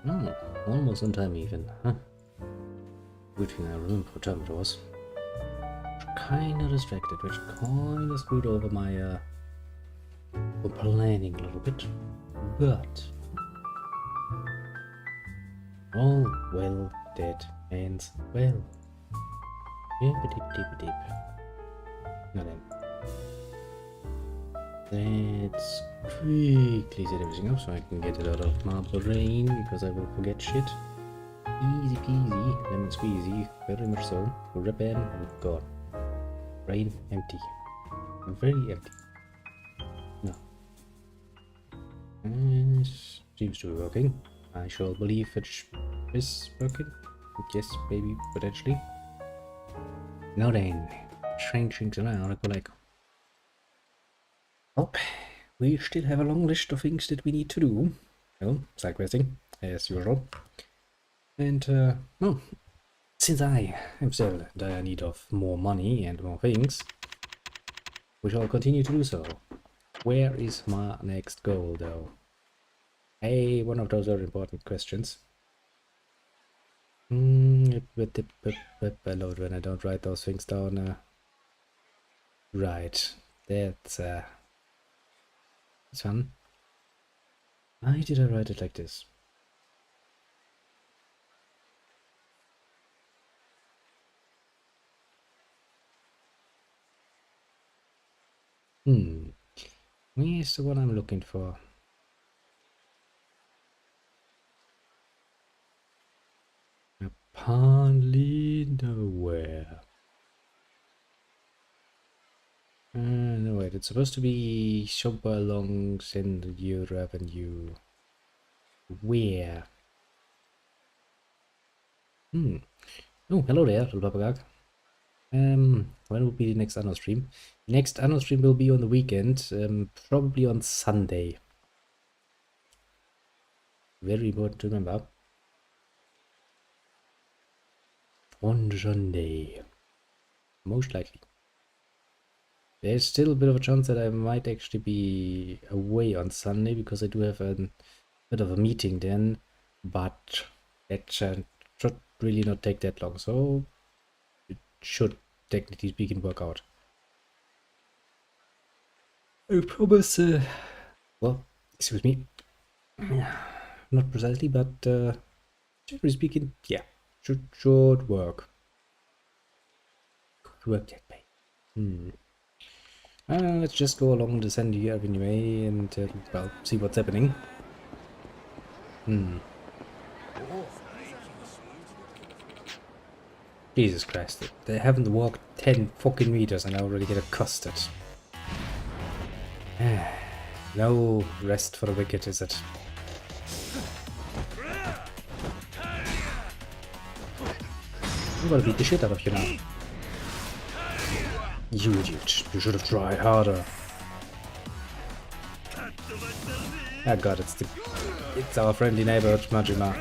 Oh, almost on time even, huh? Good thing I remember what time it was. Kinda distracted, which kinda screwed over my planning a little bit. But all well that ends well. Deep. Now then. Let's quickly set everything up so I can get it out of my brain because I will forget shit. Easy peasy, lemon squeezy, very much so. Ribbon and gone. Brain empty. Very empty. No. And seems to be working. I shall believe it is working. Yes, maybe, potentially. Now then, change things around. I go like, oh, we still have a long list of things that we need to do. Well, side questing, as usual. And, well, since I am still in dire need of more money and more things, we shall continue to do so. Where is my next goal, though? Hey, one of those very important questions. Load when I don't write those things down. Right, that's fun. Why did I write it like this? Where's the one I'm looking for? Apparently nowhere. No wait, it's supposed to be somewhere along Sendure Avenue. Where? Oh, hello there, little papagag. When will be the next Anno stream? The next Anno stream will be on the weekend, probably on Sunday. Very important to remember. On Sunday. Most likely. There's still a bit of a chance that I might actually be away on Sunday because I do have a bit of a meeting then, but it should really not take that long, so it should technically speaking work out. I promise, well, excuse me, not precisely, but generally speaking, yeah, should work. Could work that way. Let's just go along the Sandy Avenue A and, well, see what's happening. Jesus Christ, they haven't walked 10 fucking meters and I already get accosted. No rest for the wicked, is it? I'm gonna beat the shit out of you now. You idiot, you should have tried harder. Oh god, it's our friendly neighbor Majima.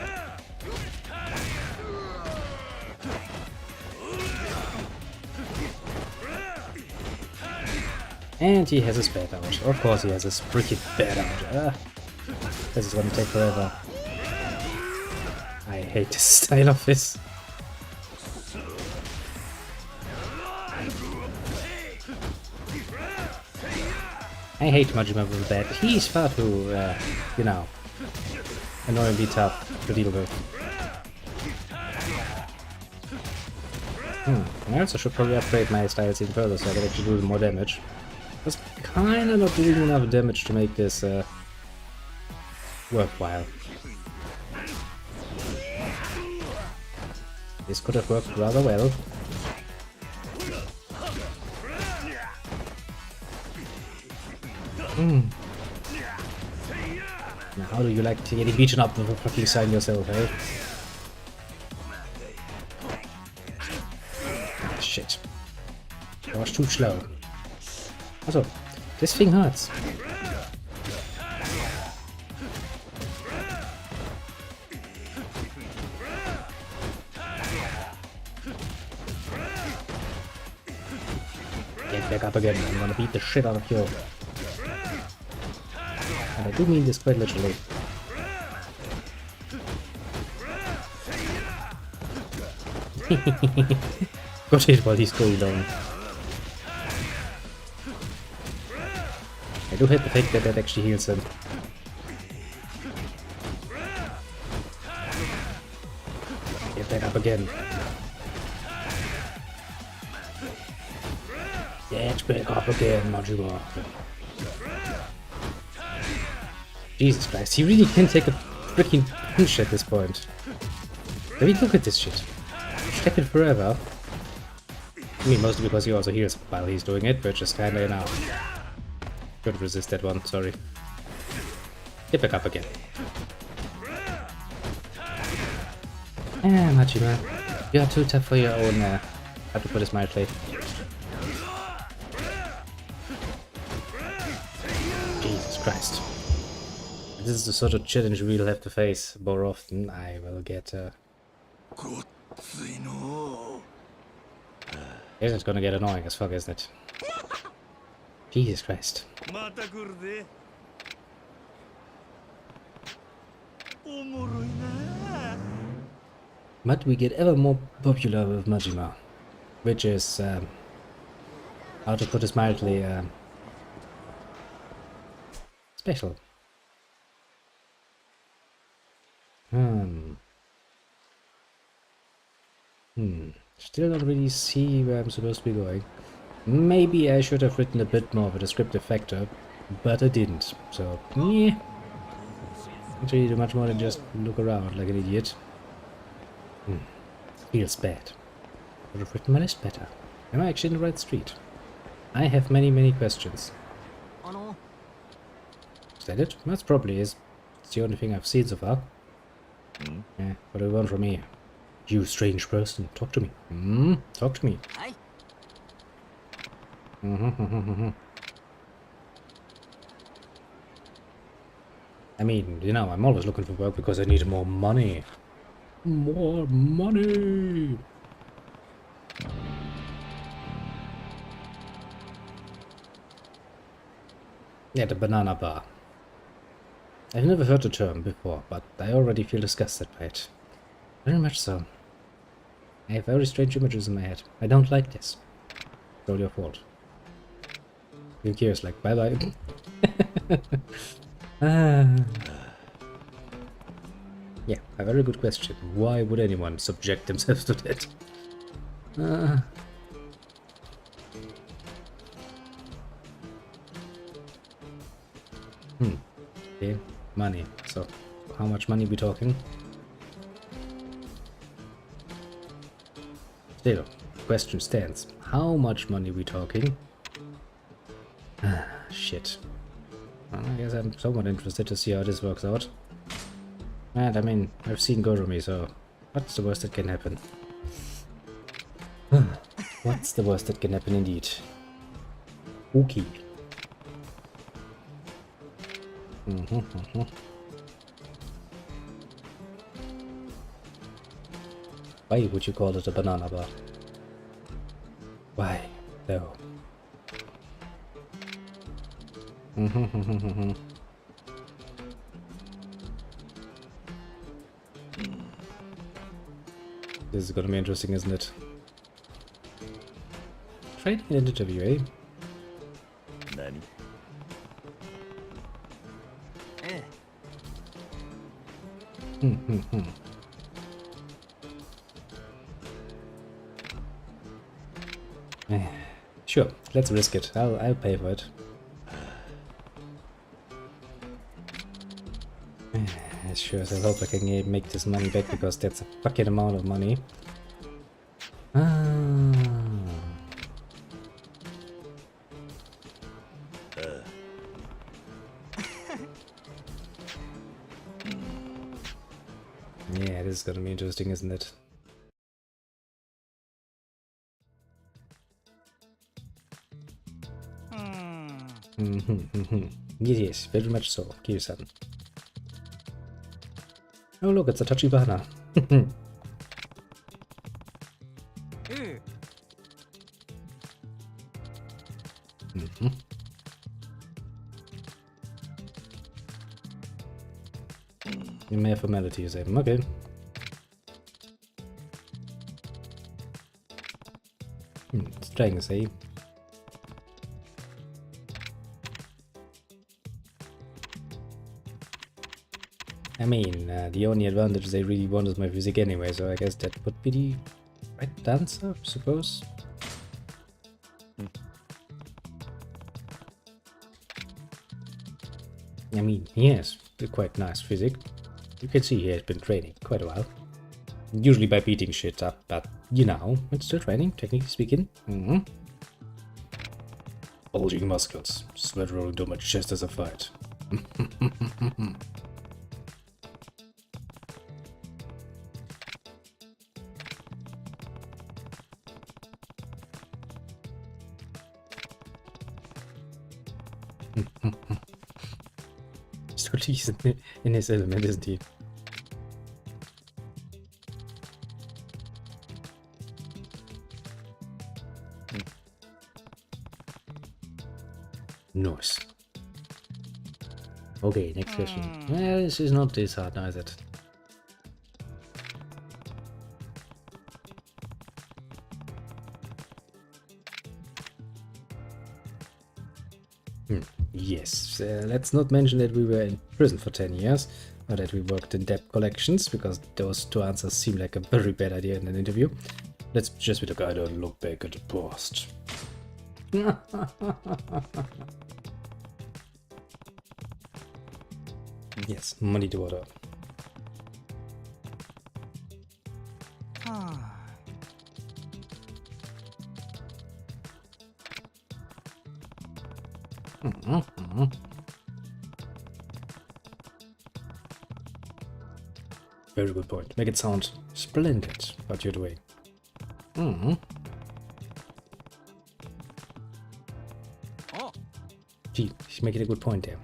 And he has his bad out. Of course he has his freaking bad out. This is gonna take forever. I hate the style of this. I hate Majima with that. He's far too, you know, annoyingly tough to deal with. I also should probably upgrade my styles even further so I can actually do more damage. Just kinda not doing enough damage to make this worthwhile. This could have worked rather well. Now, how do you like to get beaten up with a fucking sign yourself, eh? Ah, shit. I was too slow. Also, this thing hurts. Get back up again, I'm gonna beat the shit out of you. And I do mean this quite literally. Got hit while he's going down. I do hate the fact that that actually heals him. Get back up again. Get back up again, Majima. Jesus Christ, he really can take a freaking punch at this point. I mean, look at this shit. Check it forever. I mean, mostly because he also heals while he's doing it, but just kinda, you know. Couldn't resist that one, sorry. Get back up again. Ah, Majima. You are too tough for your own, how to put this mildly. Jesus Christ. This is the sort of challenge we'll have to face more often. I will get, It's gonna get annoying as fuck, isn't it? Jesus Christ. But we get ever more popular with Majima, which is, how to put this mildly, special. Still don't really see where I'm supposed to be going. Maybe I should have written a bit more of a descriptive factor, but I didn't. So, yeah. Can't really do much more than just look around like an idiot. Feels bad. Should have written my list better. Am I actually in the right street? I have many, many questions. Is that it? That's probably is. It's the only thing I've seen so far. Yeah, what do you want from me? You strange person, talk to me. Talk to me. I mean, you know, I'm always looking for work because I need more money. More money! Yeah, the banana bar. I've never heard the term before, but I already feel disgusted by it. Very much so. I have very strange images in my head. I don't like this. It's all your fault. Who cares? Like, bye-bye. Yeah, a very good question. Why would anyone subject themselves to that? Okay, money. So, how much money we talking? Still, question stands. How much money we talking? Shit. Well, I guess I'm somewhat interested to see how this works out. And I mean, I've seen Gorumi, so what's the worst that can happen? What's the worst that can happen indeed? Okay. Why would you call it a banana bar? Why? No. This is gonna be interesting, isn't it? Training an interview, eh? Nani? Sure, let's risk it. I'll pay for it. Sure as I hope I can make this money back because that's a fucking amount of money. Yeah, this is gonna be interesting, isn't it? Yes, very much so, Kiryu-san. Oh look, it's a Tachibana. You may have formalities, okay. Strength, eh? I mean, the only advantage they really want is my physique anyway, so I guess that would be the right answer, I suppose. I mean, he has a quite nice physique. You can see he has been training quite a while. Usually by beating shit up, but you know, it's still training, technically speaking. Bulging muscles, sweat rolling down my chest as I fight. He's in his element, isn't he? Nice. Okay, next question. Well, this is not this hard, now is it? Yes, let's not mention that we were in prison for 10 years, or that we worked in debt collections, because those two answers seem like a very bad idea in an interview. Let's just be the guy to look back at the past. Yes, money to order. Very good point. Make it sound splendid what you're doing. Gee, she's making a good point there.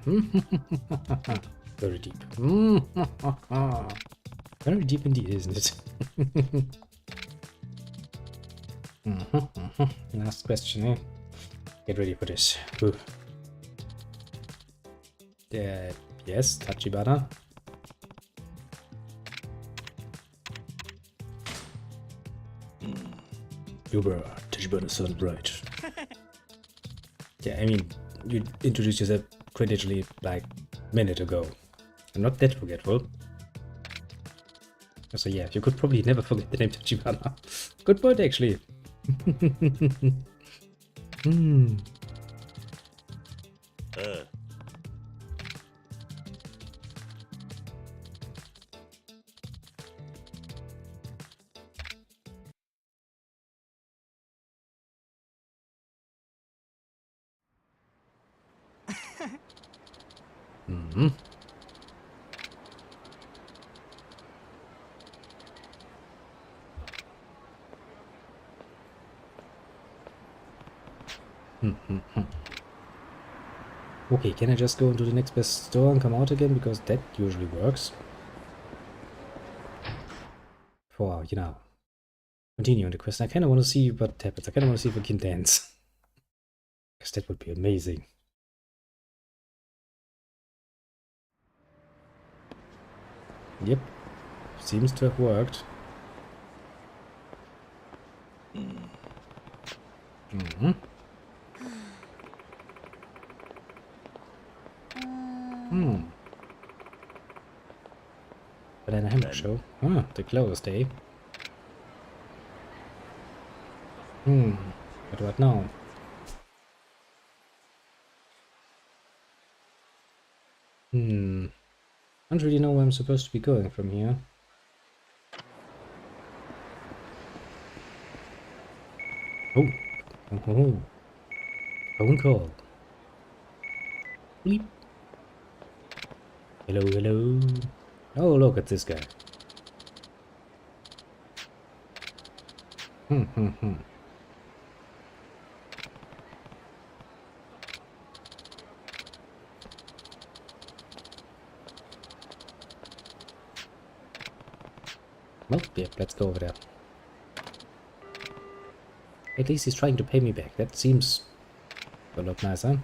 Very deep. Very deep indeed, isn't it? Last question, eh? Get ready for this. Yes, Tachibana. You were Tachibana's son, right? Yeah, I mean, you introduced yourself quite literally like a minute ago. I'm not that forgetful. So yeah, you could probably never forget the name Tachibana. Good point, actually. Okay, can I just go into the next best store and come out again? Because that usually works. For, you know, continuing the quest. I kind of want to see what happens. I kind of want to see if we can dance. Because that would be amazing. Yep. Seems to have worked. Banana Hammock Show. Ah, the closed, eh? But what now? I don't really know where I'm supposed to be going from here. Oh. Phone call. Bleep. Hello, hello. Oh, look at this guy. Well, yeah, let's go over there. At least he's trying to pay me back. That seems a lot nicer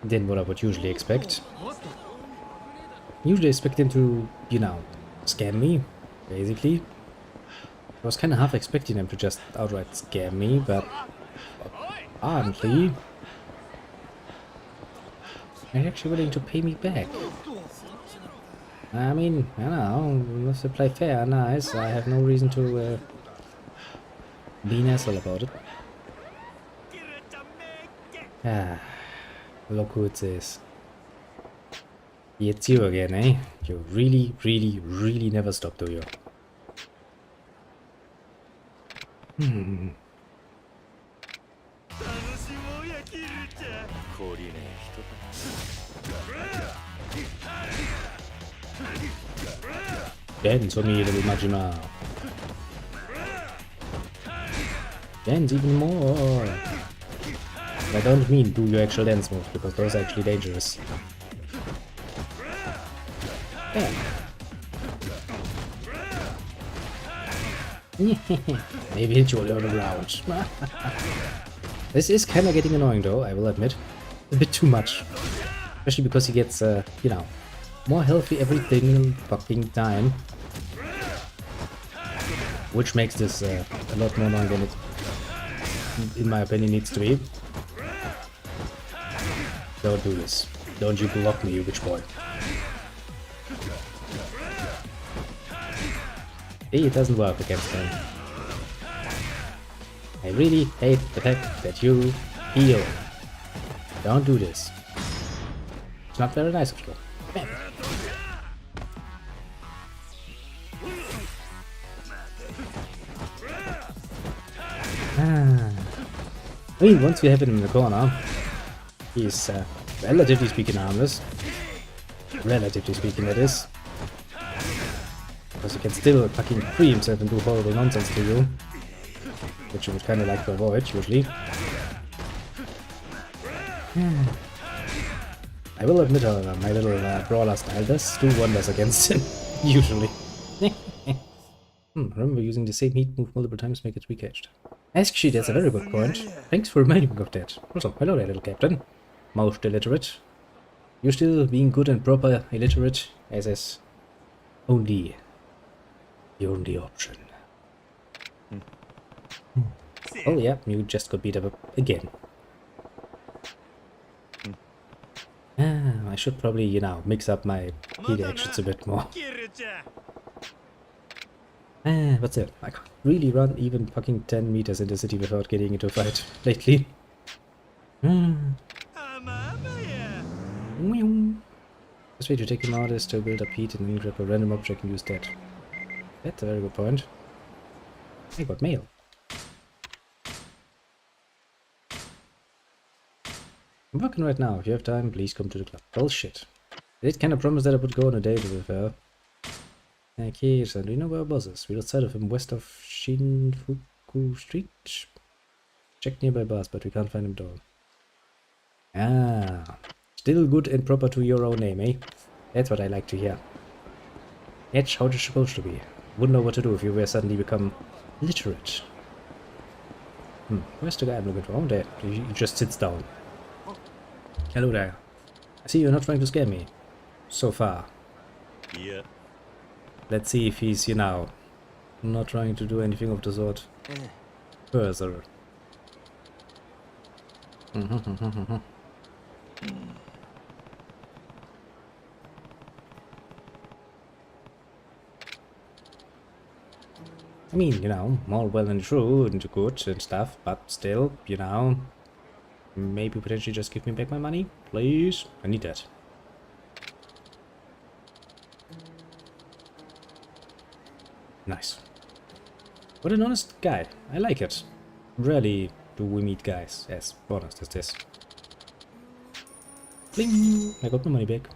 than what I would usually expect. Usually expect him to, you know, scam me, basically. I was kind of half expecting them to just outright scare me, but apparently they're actually willing to pay me back. I mean, I don't know, if they play fair and nice, I have no reason to be an asshole about it. Ah, look who it is. It's you again, eh? You really, really, really never stop, do you? Hmm. Dance for me, little Majima. Dance even more. I don't mean do your actual dance moves, because those are actually dangerous. Yeah. Maybe hit you all over the ground. This is kind of getting annoying though, I will admit. A bit too much. Especially because he gets, you know, more healthy every single fucking time. Which makes this a lot more annoying than it, in my opinion, needs to be. Don't do this. Don't you block me, you bitch boy. Hey, it doesn't work against him. I really hate the fact that you heal. Don't do this. It's not very nice of you. I mean, once we have him in the corner, he's relatively speaking harmless. Relatively speaking, that is. Because he can still fucking free himself and do horrible nonsense to you. Which you would kind of like to avoid, usually. I will admit, however, my little brawler style does do wonders against him, usually. Remember using the same heat move multiple times make it recaged. Actually, that's a very good point. Thanks for reminding me of that. Also, hello there, little captain. Most illiterate. You're still being good and proper illiterate, as is only the only option. Oh yeah, you just got beat up again. I should probably, you know, mix up my heat actions a bit more. What's it? I can't really run even fucking 10 meters in the city without getting into a fight lately. Best way to take him out is to build up heat and then grab a random object and use that. That's a very good point. I got mail. I'm working right now. If you have time, please come to the club. Bullshit. I did kind of promise that I would go on a date with her. Okay, so do you know where our boss is? We're outside of him, west of Shinfuku Street. Check nearby bars, but we can't find him though. Ah, still good and proper to your own name, eh? That's what I like to hear. That's how it's supposed to be. Wouldn't know what to do if you were suddenly become literate. Where's the guy I'm looking for? Oh, there. He just sits down. Hello there. I see you're not trying to scare me. So far. Yeah. Let's see if he's, you know, not trying to do anything of the sort. Further. I mean, you know, all well and true and good and stuff, but still, you know, maybe potentially just give me back my money, please. I need that. Nice. What an honest guy. I like it. Rarely do we meet guys as honest as this. Bling! I got my money back.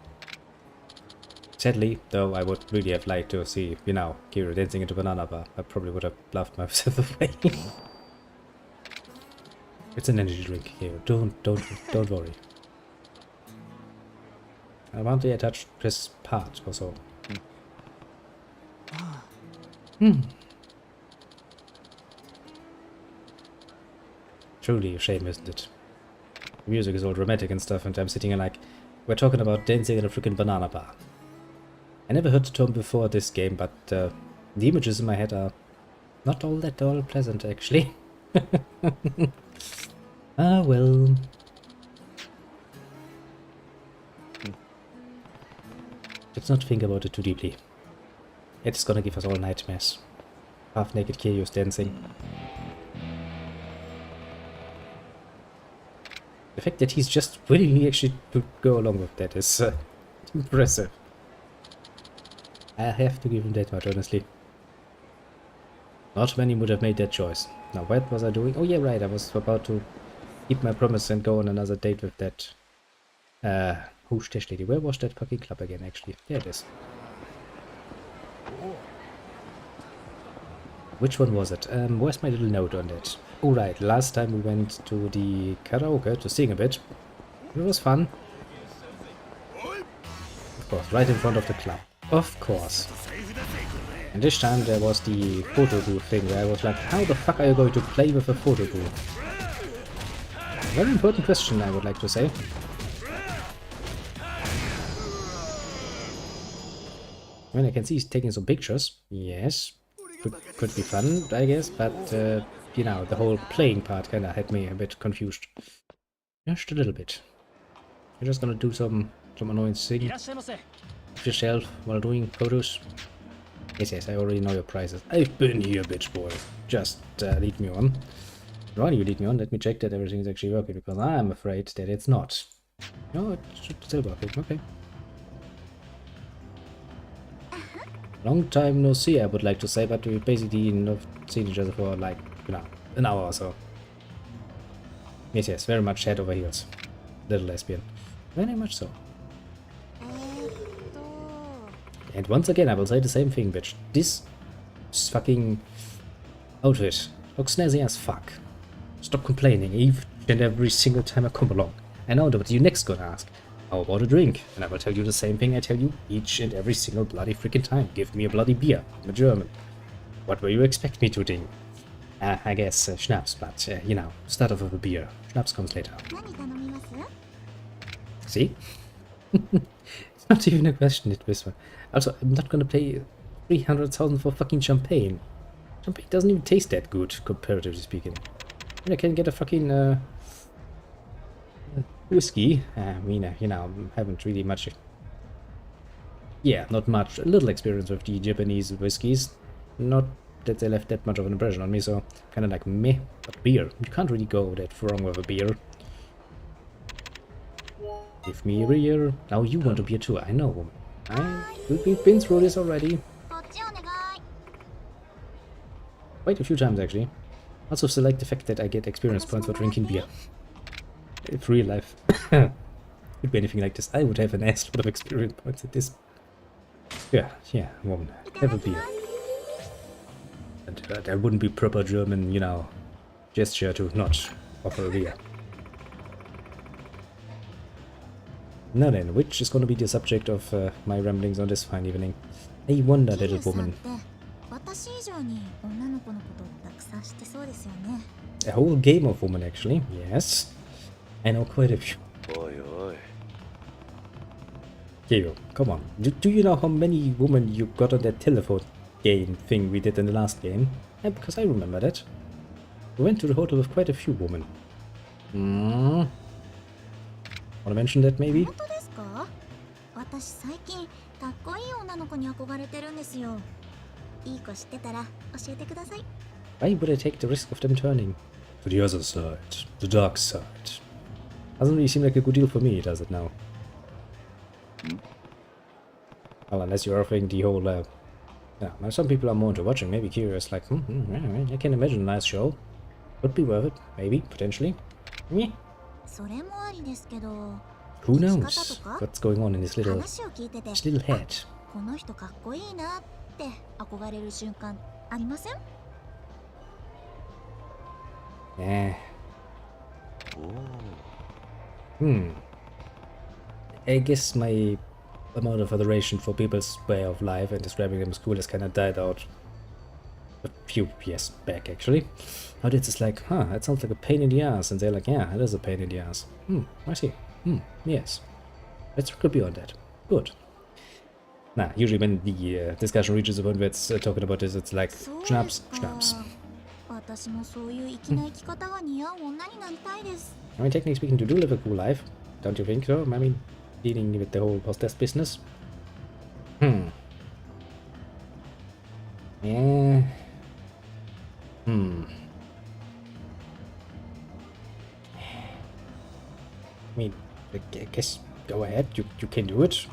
Sadly, though, I would really have liked to see, you know, Kira dancing into Banana Bar. I probably would have laughed myself away. It's an energy drink, Kira. Don't worry. I want to touch this part or so. Truly a shame, isn't it? The music is all dramatic and stuff, and I'm sitting here like, we're talking about dancing in a freaking banana bar. I never heard the term before this game, but the images in my head are Not all that all pleasant, actually. Ah, well. Let's not think about it too deeply. It's gonna give us all nightmares. Half-naked Kiryos dancing. The fact that he's just willingly actually to go along with that is impressive. I have to give him that much, honestly. Not many would have made that choice. Now, what was I doing? Oh yeah, right, I was about to keep my promise and go on another date with that Hoosh lady. Where was that fucking club again, actually? There it is. Which one was it? Where's my little note on that? Oh right, last time we went to the karaoke to sing a bit. It was fun. Of course, right in front of the club. Of course. And this time there was the photo booth thing where I was like, how the fuck are you going to play with a photo booth? Very important question, I would like to say. I mean, I can see he's taking some pictures. Yes. Could be fun, I guess, but, you know, the whole playing part kinda had me a bit confused. Just a little bit. You're just gonna do some annoying thing with yourself while doing photos. Yes, I already know your prices. I've been here, bitch boy. Just lead me on. While you lead me on, let me check that everything is actually working, because I'm afraid that it's not. No, it should still work. Okay. Long time no see, I would like to say, but we basically not seen each other for like, you know, an hour or so. Yes, very much head over heels. Little lesbian. Very much so. And once again, I will say the same thing, bitch. This fucking outfit looks snazzy as fuck. Stop complaining each and every single time I come along. I know what you next gonna ask. How about a drink? And I will tell you the same thing I tell you each and every single bloody freaking time. Give me a bloody beer. I'm a German. What will you expect me to drink? I guess Schnaps, but, you know, start off with a beer. Schnaps comes later. See? It's not even a question, it whisper. Also, I'm not gonna pay 300,000 for fucking champagne. Champagne doesn't even taste that good, comparatively speaking. And I can get a fucking, whiskey. I mean, you know, haven't really much... Yeah, not much. A little experience with the Japanese whiskeys. Not that they left that much of an impression on me, so kind of like meh. But beer. You can't really go that wrong with a beer. Give me a beer. Now you want a beer too, I know, woman. We've been through this already. Quite a few times, actually. Also select the fact that I get experience points for drinking beer. If real life would be anything like this, I would have an ass load of experience points at this. Yeah, woman. Have a beer. And there wouldn't be proper German, you know, gesture to not offer a beer. Now then, which is going to be the subject of my ramblings on this fine evening? I wonder, little woman. A whole game of women, actually. Yes. I know quite a few. Kiro, come on. Do you know how many women you got on that telephone game thing we did in the last game? Yeah, because I remember that. We went to the hotel with quite a few women. Wanna mention that, maybe? Why would I take the risk of them turning to the other side, the dark side? Doesn't really seem like a good deal for me, does it now? Well, unless you're offering the whole, yeah, well, some people are more into watching, maybe curious, like, I can imagine a nice show. Would be worth it, maybe, potentially. Meh. Who knows what's going on in his little head? Yeah. I guess my amount of adoration for people's way of life and describing them as cool has kind of died out a few years back, actually. Now it's just like, that sounds like a pain in the ass, and they're like, yeah, it is a pain in the ass. I see. Yes. Let's go beyond that. Good. Nah, usually when the discussion reaches a point where it's talking about this, it's like schnapps, schnapps. 私もそういう粋な生き方が似合う女になりたいです。 I mean, technically speaking, you do live a cool life, don't you think so? I mean, dealing with the whole post-death business. Hmm. Yeah. Hmm. I mean, I guess go ahead, you can do it.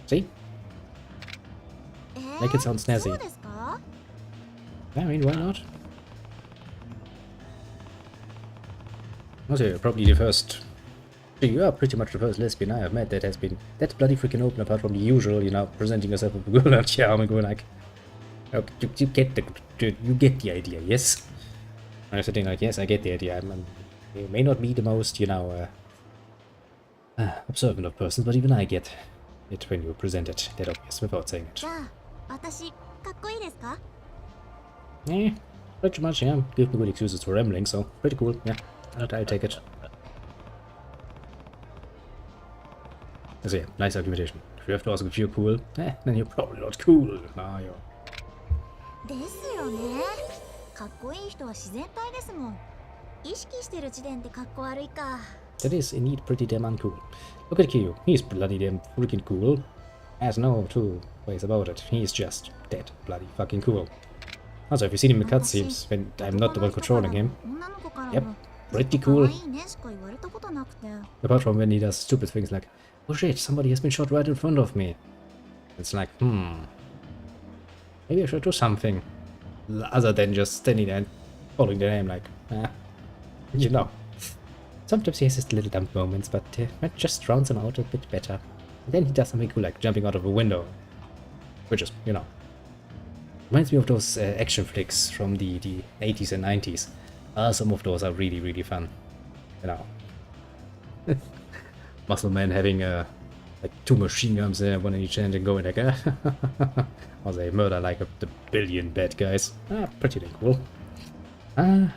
See? Make it sound snazzy. そうですか? I mean, why not? Also, you're probably the first. You are pretty much the first lesbian I have met that has been that bloody freaking open, apart from the usual, you know, presenting yourself as a girl and charm and going like, okay, you get the idea, yes? I'm sitting like, yes, I get the idea. You may not be the most, you know, observant of persons, but even I get it when you present it that obvious without saying it. じゃあ、私、かっこいいですか? Eh, pretty much, yeah. Give me good excuses for rambling, so pretty cool, yeah. I'll take it. So yeah, nice argumentation. If you have to ask if you're cool, then you're probably not cool. Nah, you're... ですよね。かっこいい人は自然体ですもん。意識してる時点でかっこ悪いか。 That is indeed pretty damn uncool. Look at Kiryu, he's bloody damn freaking cool. There's no two ways about it, he's just dead bloody fucking cool. Also, have you seen him in cutscenes when I'm not the one controlling him? Yep, pretty cool. Apart from when he does stupid things like, oh shit, somebody has been shot right in front of me. It's like, maybe I should do something other than just standing there and following the name like, you know. Sometimes he has his little dumb moments, but that just rounds him out a bit better. And then he does something cool like jumping out of a window, which is, you know, reminds me of those action flicks from the 80s and 90s. Some of those are really, really fun. You know, muscle man having like 2 machine guns there, one in each hand, and going like, or they murder like a billion bad guys. Pretty dang cool.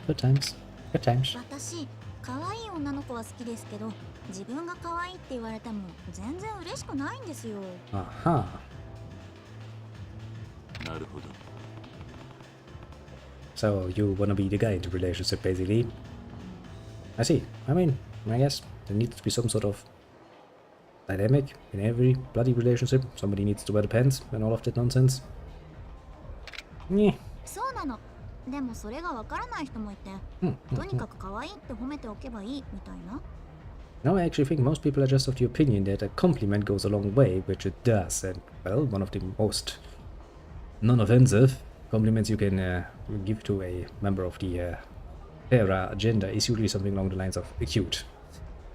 Good times. Good times. 私、可愛い女の子は好きですけど、自分が可愛いって言われても全然嬉しくないんですよ。Aha. なるほど。 So you wanna be the guy in the relationship, basically? I see. I mean, I guess there needs to be some sort of dynamic in every bloody relationship. Somebody needs to wear the pants and all of that nonsense. Yeah. そうなの。でもそれがわからない人もいて、とにかく可愛いって褒めておけばいいみたいな。 No, I actually think most people are just of the opinion that a compliment goes a long way, which it does, and, well, one of the most non-offensive compliments you can give to a member of the fairer gender is usually something along the lines of cute.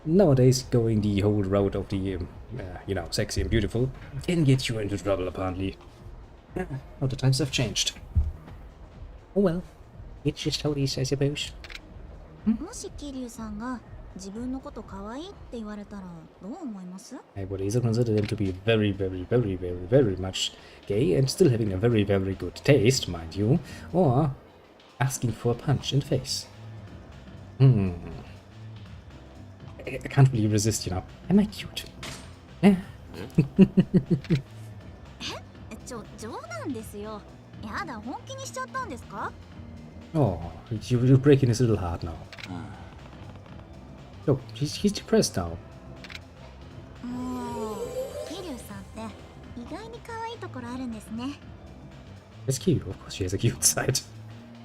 Nowadays, going the whole route of the, you know, sexy and beautiful can get you into trouble, apparently. How the times have changed. Oh well, it's just how it is, I suppose. もし桐生さんが自分のこと可愛いって言われたらどう思います? I would either consider them to be very, very, very, very, very much gay and still having a very, very good taste, mind you, or asking for a punch in the face. I can't really resist, you know. Am I cute? 冗談ですよ。やだ、本気にしちゃったんですか? Oh, you're breaking his little heart now. Look, he's depressed now. 桐生さんって意外に可愛いところあるんですね。 It's cute, of course she has a cute side.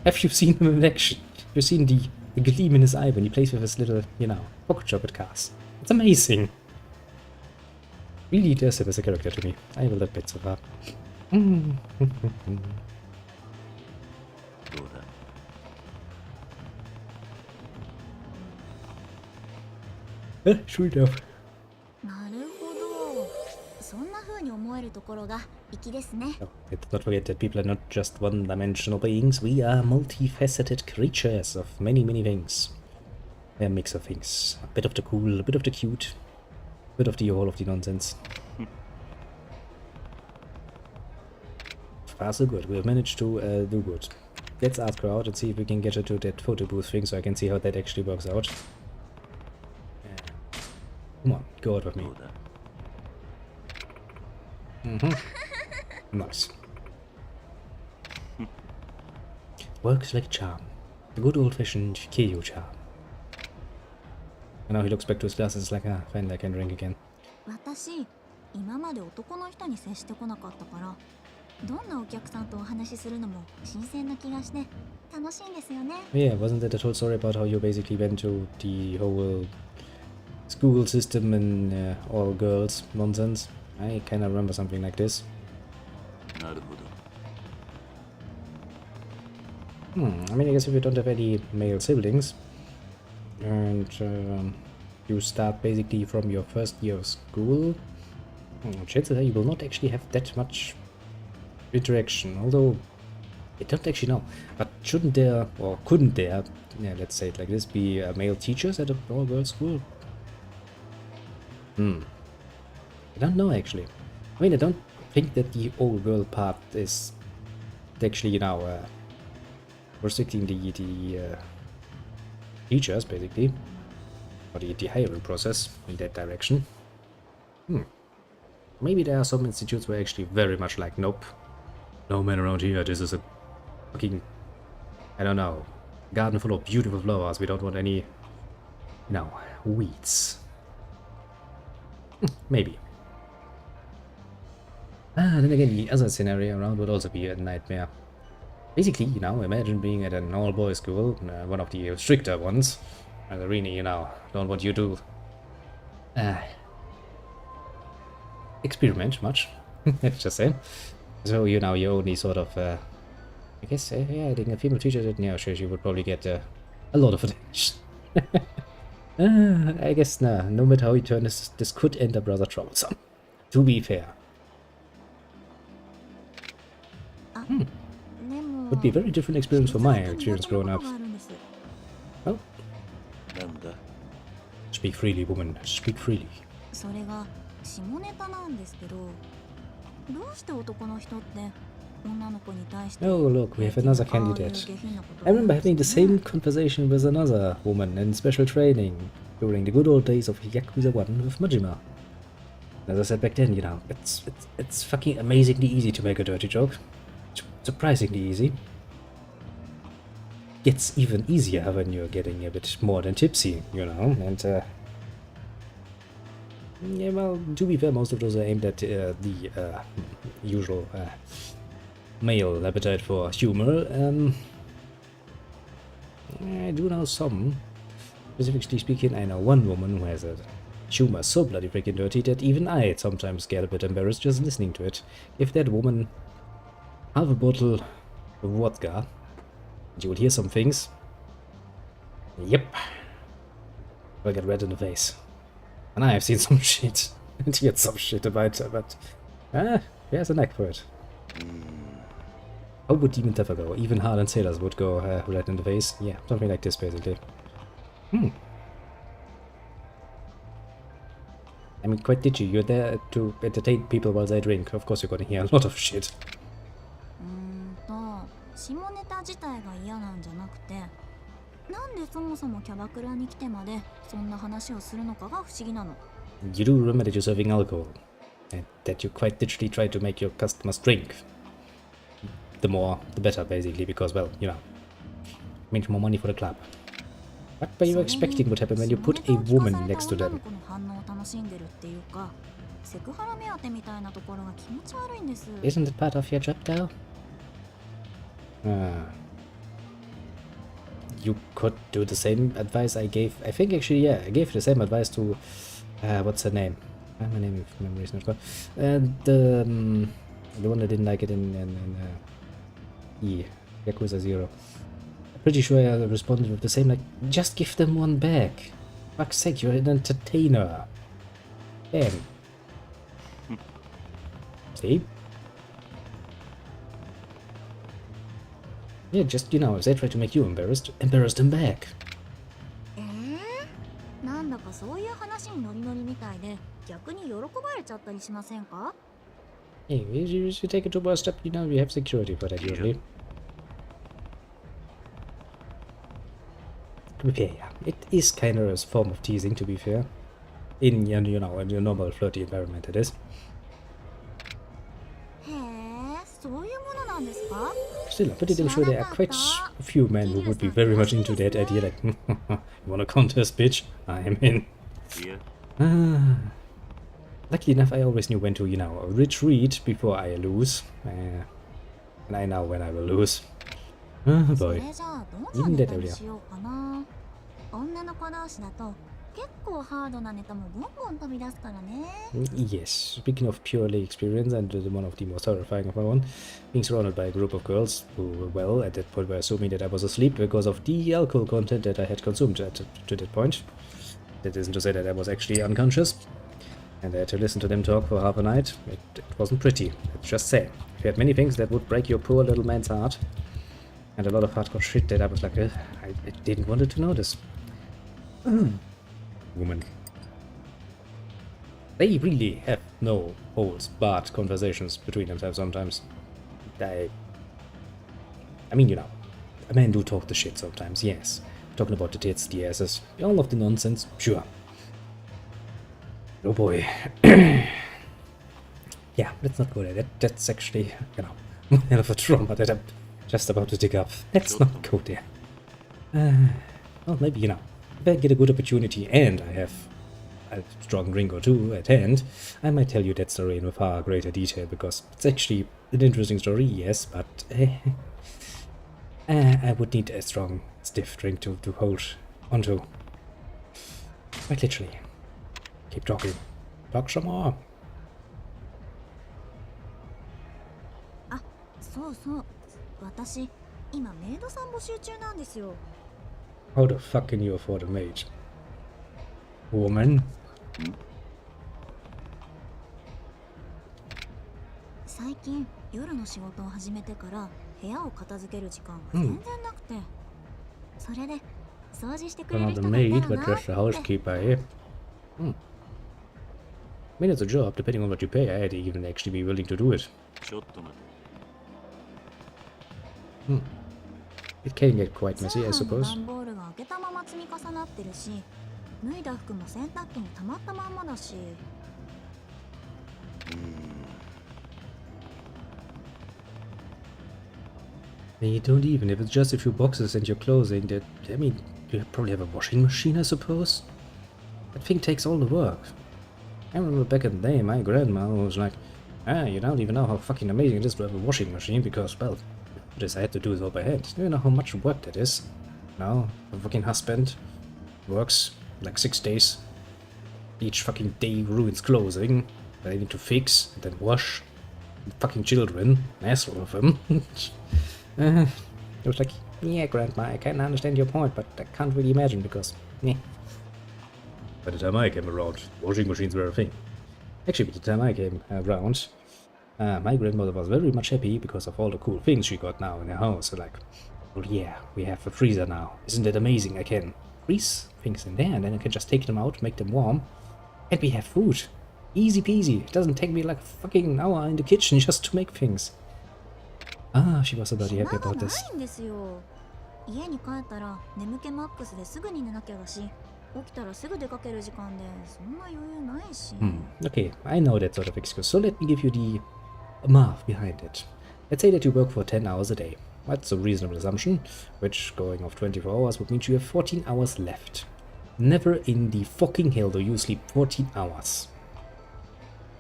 Have you seen him in action? Have you seen the gleam in his eye when he plays with his little, you know, pocket chocolate cars? It's amazing. Really does him as a character to me. I will admit so far. どうだ? Sure enough. なるほど。そんな風に思えるところが粋ですね。 Oh, let's not forget that people are not just one-dimensional beings. We are multifaceted creatures of many, many things. A mix of things. A bit of the cool, a bit of the cute, a bit of the all of the nonsense. Far so good. We have managed to do good. Let's ask her out and see if we can get her to that photo booth thing so I can see how that actually works out. Come on, go out with me. どうだ Nice. Works like a charm. The good old-fashioned Keiyo charm. And now he looks back to his glasses like, ah, finally I can drink again. 私今まで男の人に接してこなかったからどんなお客さんとお話しするのも新鮮な気がして楽しいんですよね。 Yeah, wasn't that the whole story about how you basically went to the whole school system and all girls nonsense? I kinda remember something like this. なるほど I mean, I guess if you don't have any male siblings, and you start basically from your first year of school, chances are you will not actually have that much interaction, although I don't actually know. But shouldn't there, or couldn't there, yeah, let's say it like this, be male teachers at a all-girls school? I don't know actually. I mean, I don't think that the all-girl part is actually, you know, restricting the teachers, basically, or the hiring process in that direction. Maybe there are some institutes where actually very much like, nope, no man around here, this is a fucking, I don't know, garden full of beautiful flowers, we don't want any, you know, weeds. Maybe. Then again, the other scenario around would also be a nightmare. Basically, you know, imagine being at an all-boys school, one of the stricter ones, and they really, you know, don't want you to experiment much, let's just say. So, you know, you only sort of, I guess, yeah, I think a female teacher, yeah, sure, she would probably get a lot of attention. I guess, no matter how you turn this could end up rather troublesome, to be fair. でも Would be a very different experience from my experience growing up. があるんです。 Oh, なんだ speak freely, woman, speak freely. それが下ネタなんですけどどうして男の人って女の子に対して Oh, look, we have another ああいう candidate. 下品なことを I remember 言うん having で the すね same conversation with another woman in special training during the good old days of Yakuza 1 with Majima. As I said back then, you know, it's fucking amazingly easy to make a dirty joke. Surprisingly easy. Gets even easier when you're getting a bit more than tipsy, you know, and yeah, well, to be fair, most of those are aimed at the usual male appetite for humor. I do know some. Specifically speaking, I know one woman who has a humor so bloody freaking dirty that even I sometimes get a bit embarrassed just listening to it. Give that woman half a bottle of vodka, and you would hear some things. Yep. I'll get red in the face. And I have seen some shit. And heard some shit about it, but there's a knack for it. How would Demon Teffer go? Even hardened sailors would go red in the face. Yeah, something like this, basically. I mean, quite ditchy. You're there to entertain people while they drink. Of course you're gonna hear a lot of shit. 下ネタ自体が嫌なんじゃなくてなんでそもそもキャバクラに来てまでそんな話をするのかが不思議なの。 You do remember that you're serving alcohol. And that you quite literally try to make your customers drink. The more, the better, basically, because, well, you know, means more money for the club. What were you expecting would happen when you put a woman next to them? 女の子の反応を楽しんでるっていうかセクハラ目当てみたいなところが気持ち悪いんです。 Isn't it part of your job, though? You could do the same advice I gave. I think actually, yeah, I gave the same advice to what's her name? My memory is not good. The one that didn't like it in Yakuza 0. Pretty sure I responded with the same, like, just give them one back. Fuck's sake, you're an entertainer. Damn. See? Yeah, just, you know, if they try to make you embarrassed, embarrass them back. なんだかそういう話にノリノリみたいで逆に喜ばれちゃったりしませんか？ Hey, you take it to one step, you know, you have security for that usually. To be fair, yeah, it is kind of a form of teasing, to be fair. In, you know, in your normal flirty environment, it is. へえ、そういうものなんですか？ Still, I'm pretty damn sure there are quite a few men who would be very much into that idea, like, you wanna contest, bitch? I am in. いや Luckily enough, I always knew when to, you know, retreat before I lose. And I know when I will lose. Oh そ boy. れじゃあどんなネタにしようかな。女の子同士だと結構ハードなネタもボンボン飛び出すからね。 Yes, speaking of purely experience and one of the most horrifying of my own, being surrounded by a group of girls who, well, at that point were assuming that I was asleep because of the alcohol content that I had consumed to that point. That isn't to say that I was actually unconscious, and I had to listen to them talk for half a night. It wasn't pretty, let's just say. You had many things that would break your poor little man's heart, and a lot of hardcore shit that I was like, I didn't want it to notice. Woman. They really have no holds barred conversations between themselves sometimes. I mean, you know, men do talk the shit sometimes, yes. Talking about the tits, the asses, all of the nonsense, sure. Oh boy. Yeah, let's not go there. That's actually, you know, one hell of a trauma that I'm just about to dig up. Let's not go there. Well, maybe, you know, if I get a good opportunity and I have a strong drink or two at hand, I might tell you that story in far greater detail, because it's actually an interesting story, yes, but I would need a strong, stiff drink to hold onto. Quite literally. Keep talking. Talk some more. あ、そうそう。私今メイドさん募集中なんですよ。 How the fuck can you afford a maid? Woman? 最近夜の仕事を始めてから部屋を片付ける時間が全然なくて、それで掃除してくれる Not a 人がい maid, たら but な just a って。 housekeeper, eh? I mean, it's a job, depending on what you pay. I'd even actually be willing to do it. ちょっと待て It can get quite 通 messy, I 販の suppose. 段ボールが開けたまま積み重なってるし、脱いだ服も洗濯機に溜まったまんまだし。 And you don't even, if it's just a few boxes and your clothing, that, I mean, you probably have a washing machine, I suppose? That thing takes all the work. I remember back in the day, my grandma was like, you don't even know how fucking amazing it is to have a washing machine, because, well, this I had to do it all by hand. Do you know how much work that is? Now, a fucking husband works like 6 days. Each fucking day ruins clothing that I need to fix and then wash. And fucking children, an asshole of them. It was like, yeah, Grandma, I can understand your point, but I can't really imagine because, yeah. By the time I came around, washing machines were a thing. Actually, by the time I came around, my grandmother was very much happy because of all the cool things she got now in her house. So like, well, yeah, we have a freezer now. Isn't it amazing? I can freeze things in there and then I can just take them out, make them warm, and we have food. Easy peasy. It doesn't take me like a fucking hour in the kitchen just to make things. Ah, she was so bloody happy 暇が about な this. いんですよ。家に帰ったら眠気マックスですぐに寝なきゃだし、起きたらすぐ出かける時間でそんな余裕ないし。 Okay, I know that sort of excuse, so let me give you the math behind it. Let's say that you work for 10 hours a day. That's a reasonable assumption, which, going off 24 hours, would mean you have 14 hours left. Never in the fucking hell do you sleep 14 hours.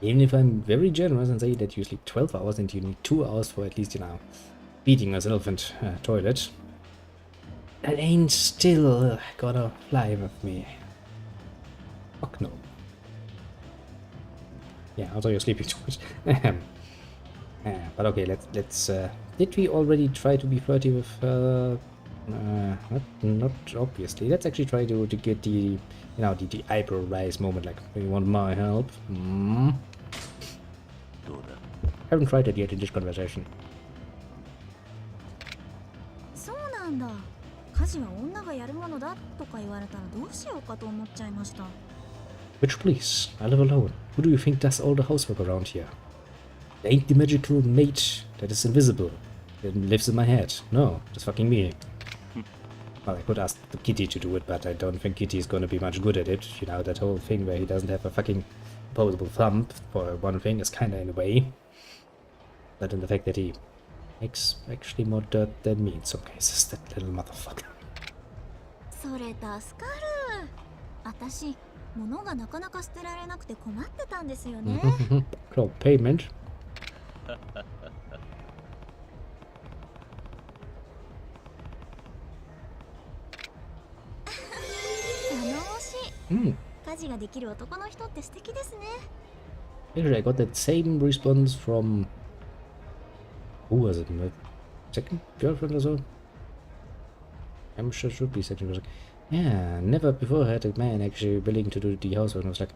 Even if I'm very generous and say that you sleep 12 hours and you need 2 hours for at least, you know, feeding yourself and toilet, that ain't still gonna fly with me. Fuck no. Yeah, also you're sleeping too much. But okay, let's did we already try to be flirty with not obviously. Let's actually try to get the, you know, the eyebrow raise moment, like, you want my help? どうだ Haven't tried it yet in this conversation. そうなんだ。家事は女がやるものだとか言われたらどうしようかと思っちゃいました。 Which please, I live alone. Who do you think does all the housework around here? There ain't the magical maid that is invisible, that lives in my head. No, that's fucking me. Well, I could ask the Kitty to do it, but I don't think Kitty is gonna be much good at it. You know, that whole thing where he doesn't have a fucking opposable thumb, for one thing, is kinda in the way. But in the fact that he makes actually more dirt than me in some cases, that little motherfucker. それ助かる。私、物がなかなか捨てられなくて困ってたんですよね。Claw payment. 頼もしい。Hmm. 家事ができる男の人って素敵ですね。Actually, I got that same response from... Who was it? My second girlfriend or so? I'm sure it should be second girlfriend. Yeah, never before had a man actually willing to do the housework. And I was like,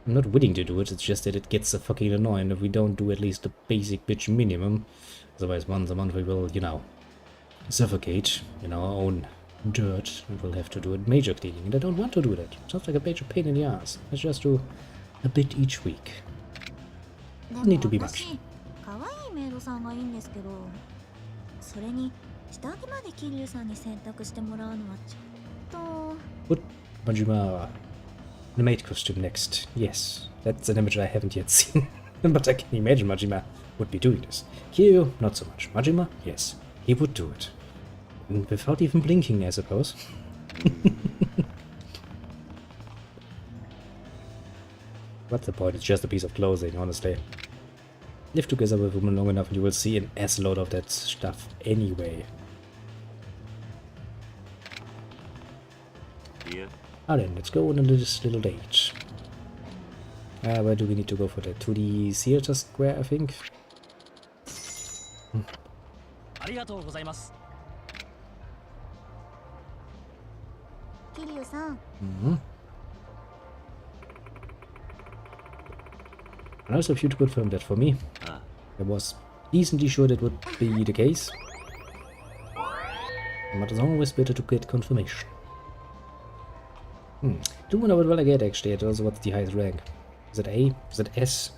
I'm not willing to do it, it's just that it gets so fucking annoying if we don't do at least the basic bitch minimum. Otherwise, once a month we will, you know, suffocate in our own dirt and we'll have to do a major cleaning. And I don't want to do that. Sounds like a major pain in the ass. Let's just do a bit each week. で Need to も be much. 私、可愛いメイドさんがいいんですけど、それに下着まで桐生さんに洗濯してもらうのはちょっと。 Put Majima in a maid costume next. Yes, that's an image I haven't yet seen. But I can imagine Majima would be doing this. Kiryu, not so much. Majima, yes, he would do it. And without even blinking, I suppose. What's the point? It's just a piece of clothing, honestly. Live together with a woman long enough and you will see an assload of that stuff anyway. Yeah. Ah then, let's go on this little date. Where do we need to go for that? To the theater square, I think? ありがとうございます。桐生さん、 Mm-hmm. Nice of you to confirm that for me. Ah. I was decently sure that would be the case. But it's always better to get confirmation. Do wonder what will I get actually, and also what's the highest rank. Is it A? Is it S?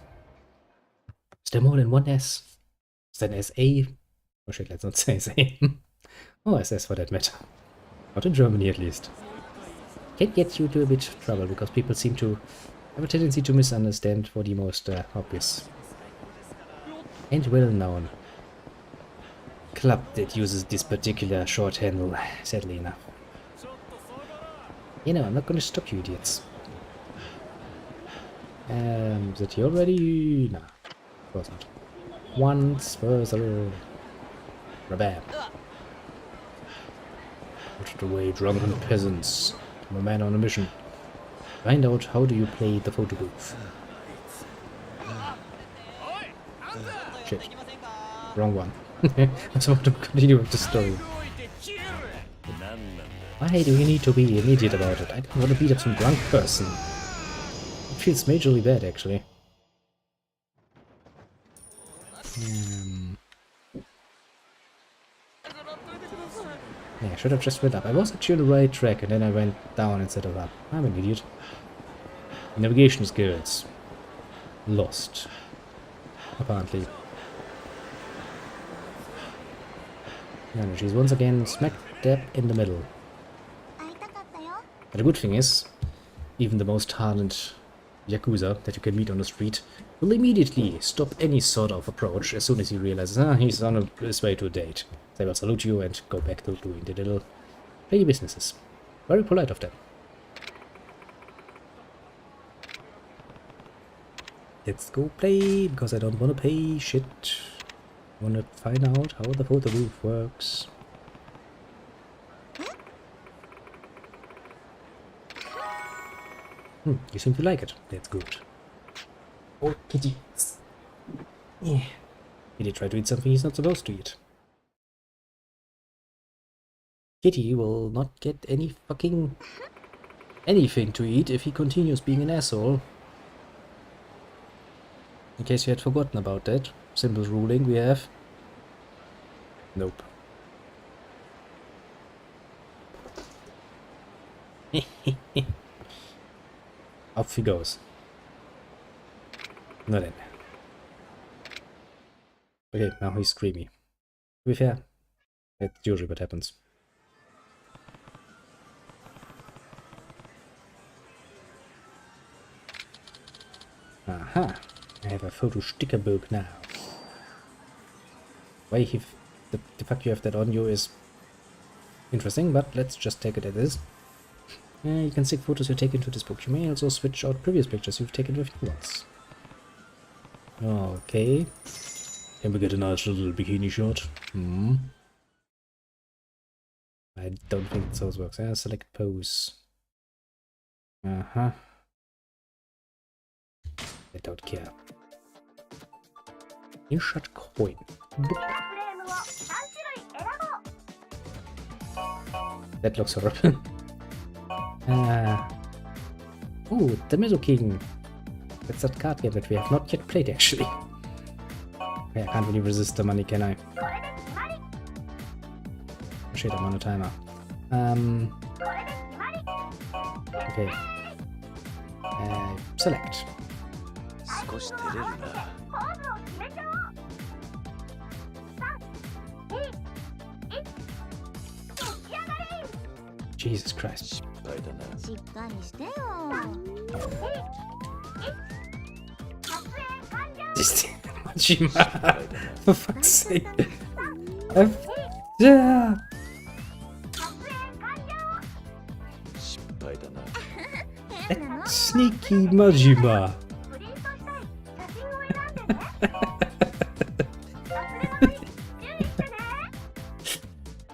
Is there more than one S? Is that SA? Oh shit, let's not say SA. Oh, SS for that matter. Not in Germany at least. Can get you to a bit of trouble because people seem to have a tendency to misunderstand for the most obvious and well-known club that uses this particular short handle, sadly enough. You know, I'm not gonna stop you idiots. Is it here already? No, of course not. Once further. Rabab. Put away drunken peasants. I'm a man on a mission. Find out how do you play the photo booth. Shit. Wrong one. I'm supposed to continue with the story. Why do you need to be an idiot about it? I don't want to beat up some drunk person. It feels majorly bad, actually. Yeah, I should have just went up. I was actually on the right track and then I went down instead of up. I'm an idiot. Navigation skills. Lost. Apparently. And she's once again smack dab in the middle. 会いたかったよ。 But the good thing is, even the most hardened Yakuza that you can meet on the street will immediately stop any sort of approach as soon as he realizes he's on his way to a date. They will salute you and go back to doing their little lady businesses. Very polite of them. Let's go play, because I don't want to pay shit. I want to find out how the photo booth works. You seem to like it. That's good. Oh, kitty. Yeah. Did he try to eat something he's not supposed to eat? Kitty will not get any fucking anything to eat if he continues being an asshole. In case you had forgotten about that simple ruling we have. Nope. Off he goes. Not in. Okay, now he's screamy. To be fair, that's usually what happens. Aha. I have a photo sticker book now. Why the fact you have that on you is interesting, but let's just take it as is. You can stick photos you take into this book. You may also switch out previous pictures you've taken with new ones. Okay. Can we get a nice little bikini shot? I don't think those works. Select pose. Uh-huh. I don't care. Insert coin. That looks horrible. Oh, the Middle King. That's that card game that we have not yet played, actually. Okay, I can't really resist the money, can I? Oh, shit, I'm on a timer. Okay. Select. 少し照れるな。 Jesus Christ. 失敗だな。しっかりしてよ。 Majima. For fuck's sake. Yeah. 失敗だな。 Sneaky Majima.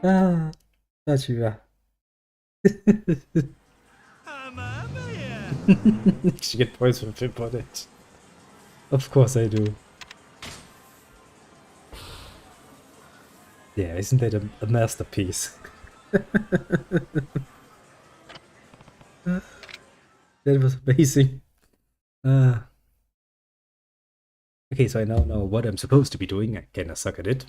Ah, Majima. Should get points for Pip on it. Of course I do. Yeah, isn't that a masterpiece? That was amazing. Okay, so I now know what I'm supposed to be doing. I kinda suck at it.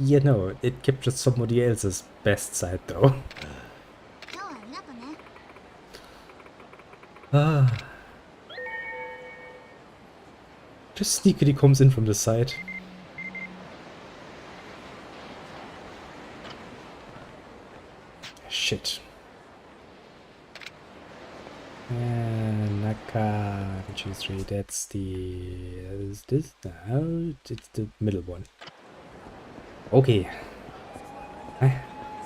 Yeah, no, it captured somebody else's best side though. 今日はありがとね。 Ah. Just sneakily comes in from the side. Shit. Naka G3, that's the... is this? No, it's the middle one. Okay.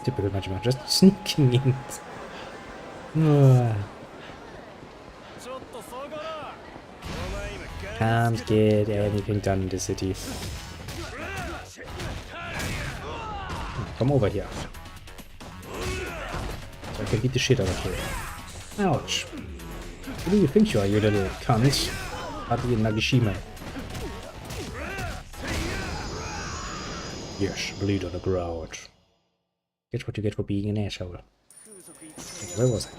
Typical Majima, just sneaking in. Can't get anything done in the city. Come over here. So I can beat the shit out of you. Ouch. Who do you think you are, you little cunt? Hardly in Nagishima. Yes, bleed on the ground. Get what you get for being an asshole. Where was I?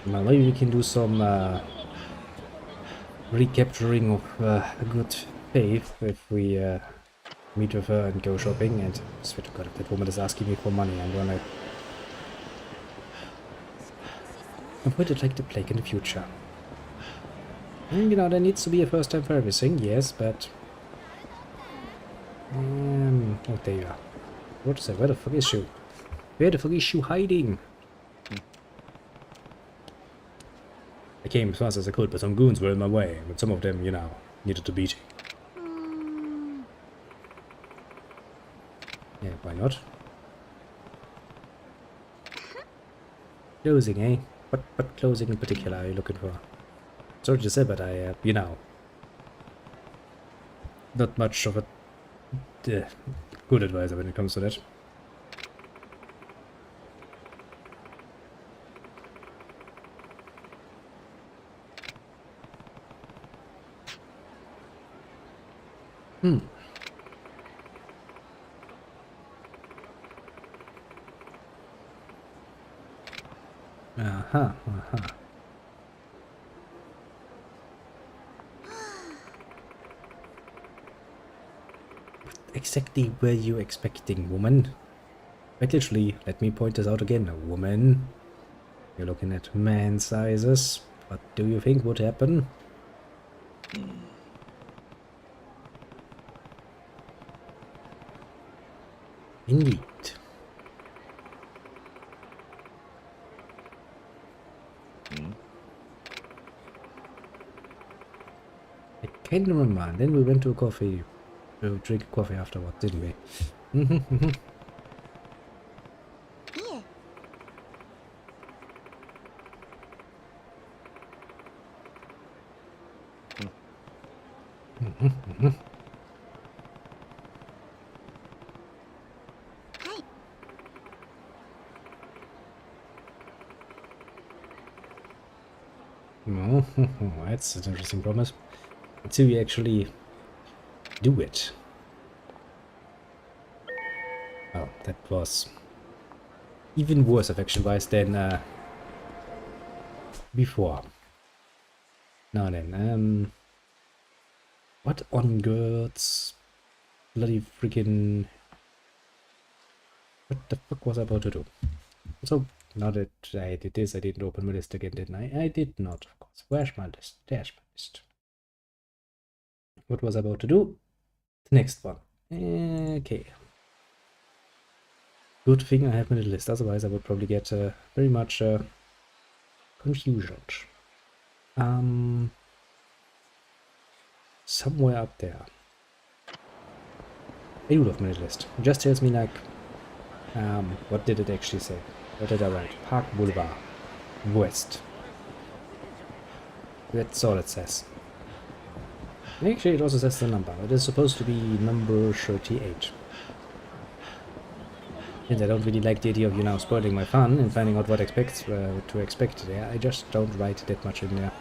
Well, maybe we can do some recapturing of good faith if we meet with her and go shopping. And I swear to God, if that woman is asking me for money, I'm gonna avoid it like the plague in the future. And, you know, there needs to be a first time for everything, yes, but oh, there you are. What is that? Where the fuck is she? Where the fuck is she hiding? I came as fast as I could, but some goons were in my way, but some of them, you know, needed to beat. Yeah, why not? Closing, eh? What closing in particular are you looking for? Sorry to say, but I, you know, not much of a good advisor when it comes to that. Aha. What exactly were you expecting, woman? Quite literally, let me point this out again, woman. You're looking at man sizes. What do you think would happen? Indeed. I can't remember. And then we went to a coffee, to drink coffee afterward, didn't we? Mhm. いえ。はい。No, that's an interesting promise. Until we actually do it. Well, that was even worse affection-wise than before. Now then, what on God's bloody freaking... What the fuck was I about to do? So, now that I did this, I didn't open my list again, didn't I? I did not, of course. Where's my list? There's my list. What was I about to do? The next one. Okay. Good thing I have my list, otherwise I would probably get very much confusion. Somewhere up there. I do love my list. It just tells me like, what did it actually say? What did I write? Park Boulevard, West. That's all it says. Actually, it also says the number. It is supposed to be number 38. And I don't really like the idea of you now spoiling my fun and finding out what to expect there. I just don't write that much in there.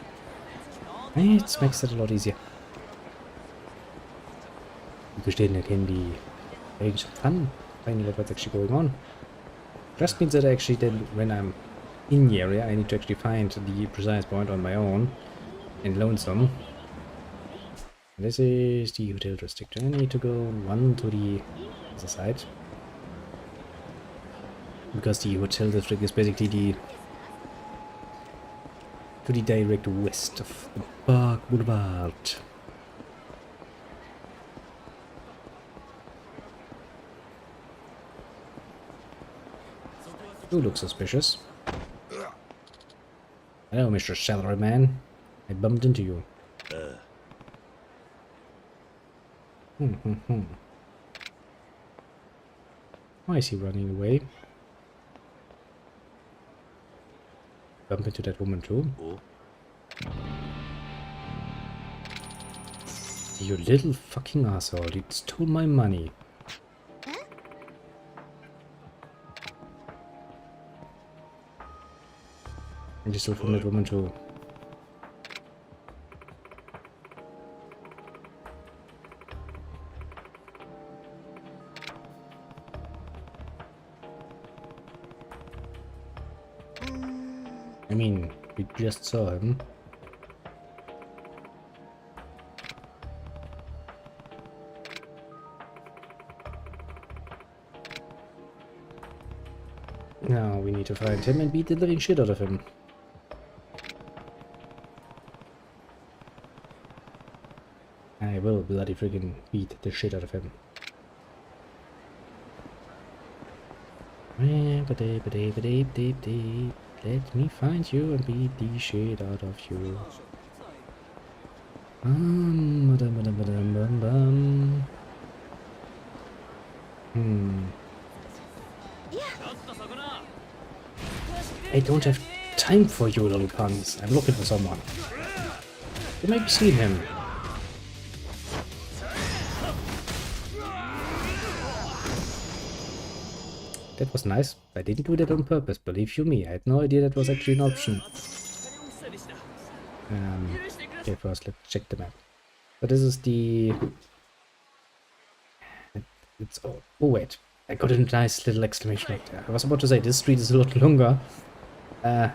It makes it a lot easier. Because then I can be having some fun, finding out what's actually going on. Just means that actually then when I'm in the area I need to actually find the precise point on my own and lonesome. This is the hotel district. I need to go one to the other side. Because the hotel district is basically to the direct west of the Park Boulevard. You look suspicious. Hello, Mr. Salaryman. I bumped into you. Why is he running away? Bump into that woman too. You little fucking asshole, you stole my money. And you stole from that woman too. I mean, we just saw him. Now we need to find him and beat the living shit out of him. I will bloody friggin' beat the shit out of him. Let me find you and beat the shit out of you. I don't have time for you little cunts. I'm looking for someone. You might be seeing him. That was nice. I didn't do that on purpose, believe you me. I had no idea that was actually an option. Okay, first let's check the map. So this is the... It's... Oh wait, I got a nice little exclamation mark there. I was about to say, this street is a lot longer. And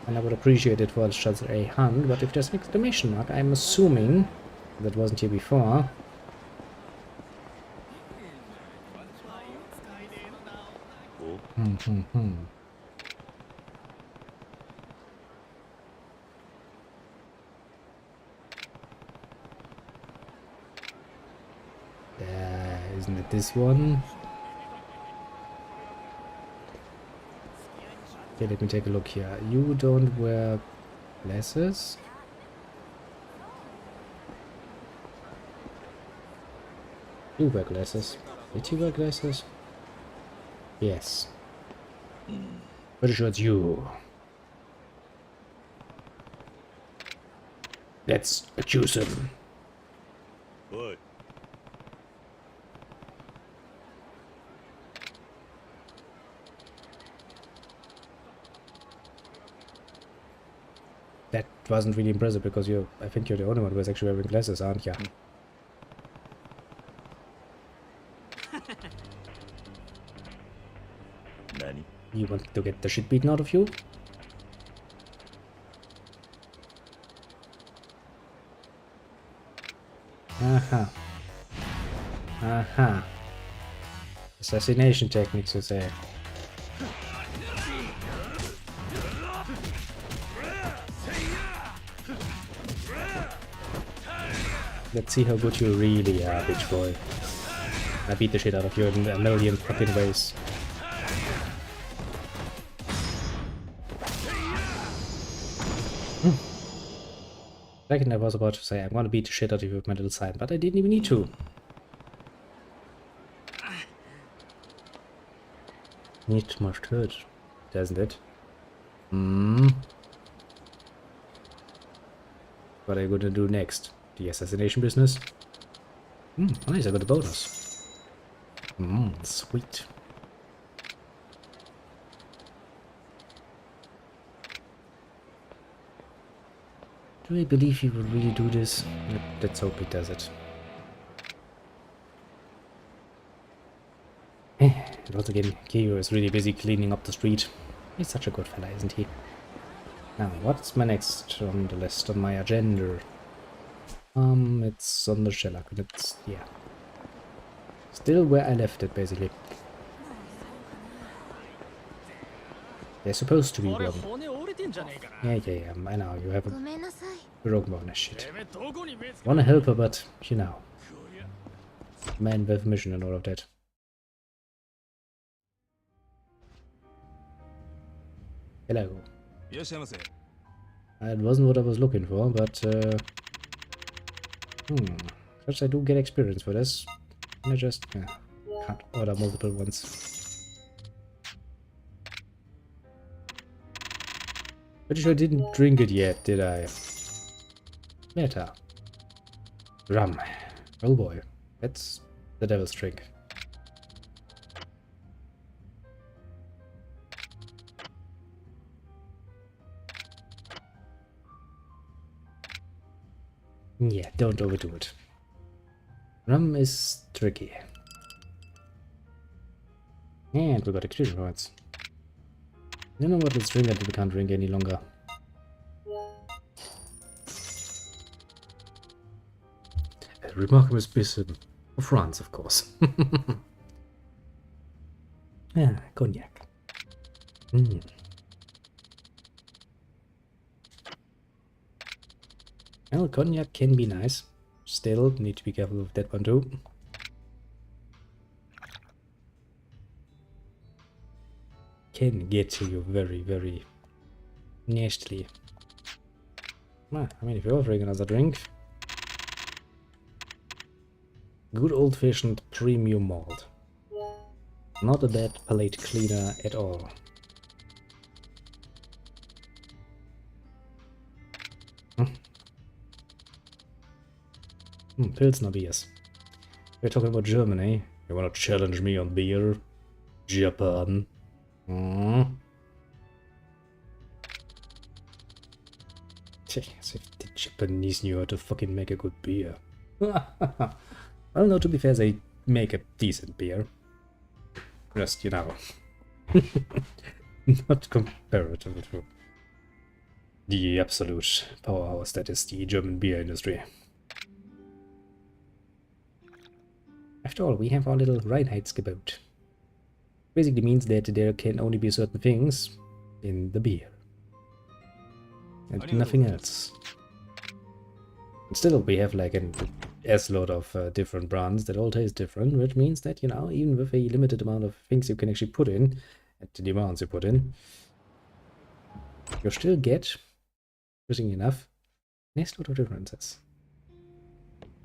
I would appreciate it was just a hand, but if there's an exclamation mark, I'm assuming that wasn't here before. Isn't it this one? Okay, let me take a look here. You don't wear glasses? You wear glasses. Did you wear glasses? Yes. Pretty sure it's you. Let's accuse him. おい That wasn't really impressive because I think you're the only one who is actually wearing glasses, aren't you? Nani? You want to get the shit beaten out of you? Aha. Aha. Assassination techniques, you say. Let's see how good you really are, bitch boy. I beat the shit out of you in a million fucking ways. Second, I was about to say I'm gonna beat the shit out of you with my little sign, but I didn't even need to. Nicht must hurt, doesn't it? What are you gonna do next? The assassination business? Nice, I got a bonus. Sweet. Do I believe he will really do this? Let's hope he does it. And once again, Kyo is really busy cleaning up the street. He's such a good fella, isn't he? Now, what's my next on the list on my agenda? It's on the shellac. It's, yeah. Still where I left it, basically. They're supposed to be one. Yeah, I know, you have a rogue bonus shit. Wanna help her, but, you know. Man with mission and all of that. Hello. It wasn't what I was looking for, but, First I do get experience for this. I just can't order multiple ones. Pretty sure I didn't drink it yet, did I? Better. Rum. Oh boy. That's the devil's drink. Yeah, don't overdo it. Rum is tricky. And we got experience points. You know what, let's drink until we can't drink any longer. A remarkable specimen of France, of course. Yeah, cognac. Well, cognac can be nice. Still, need to be careful with that one too. Can get to you very, very nastily. Well, I mean, if you're offering another drink. Good old-fashioned premium malt. Not a bad palate cleaner at all. Pilsner beers. We're talking about Germany. You wanna challenge me on beer? Japan. As if the Japanese knew how to fucking make a good beer. Well, no, to be fair, they make a decent beer. Just, you know. Not comparative to the absolute powerhouse that is the German beer industry. After all, we have our little Reinheitsgebot. Basically means that there can only be certain things in the beer. And nothing else. And still, we have like an S-load of different brands that all taste different, which means that, you know, even with a limited amount of things you can actually put in, at the amounts you put in, You still get, interesting enough, nice lot of differences.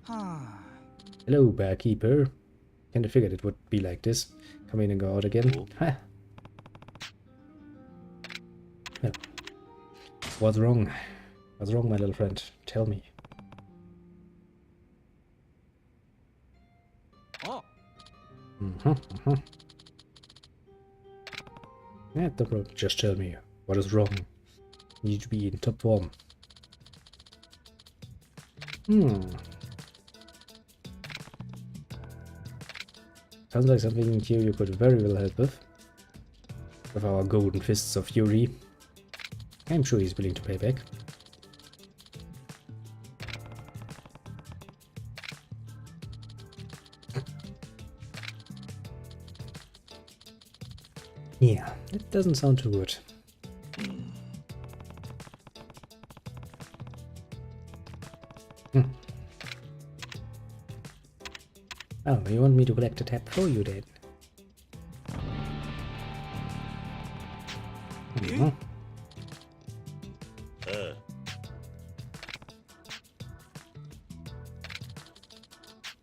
Hello, barkeeper. Kinda figured it would be like this. Come in and go out again. Oh. Ha! Well, what's wrong? What's wrong, my little friend? Tell me. Oh. Yeah, no problem. Just tell me what is wrong. You need to be in top form. Sounds like something here you could very well help with. With our golden fists of fury. I'm sure he's willing to pay back. Yeah, it doesn't sound too good. Oh, you want me to collect a tab for you then?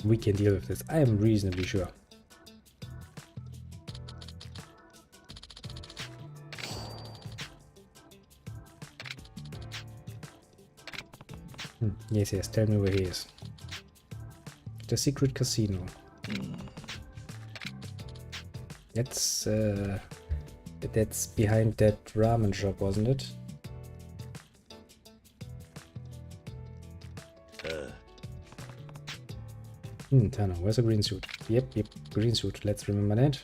We can deal with this, I am reasonably sure. Yes, tell me where he is. The secret casino. That's behind that ramen shop, wasn't it? Tana, where's the green suit? Yep, green suit. Let's remember that.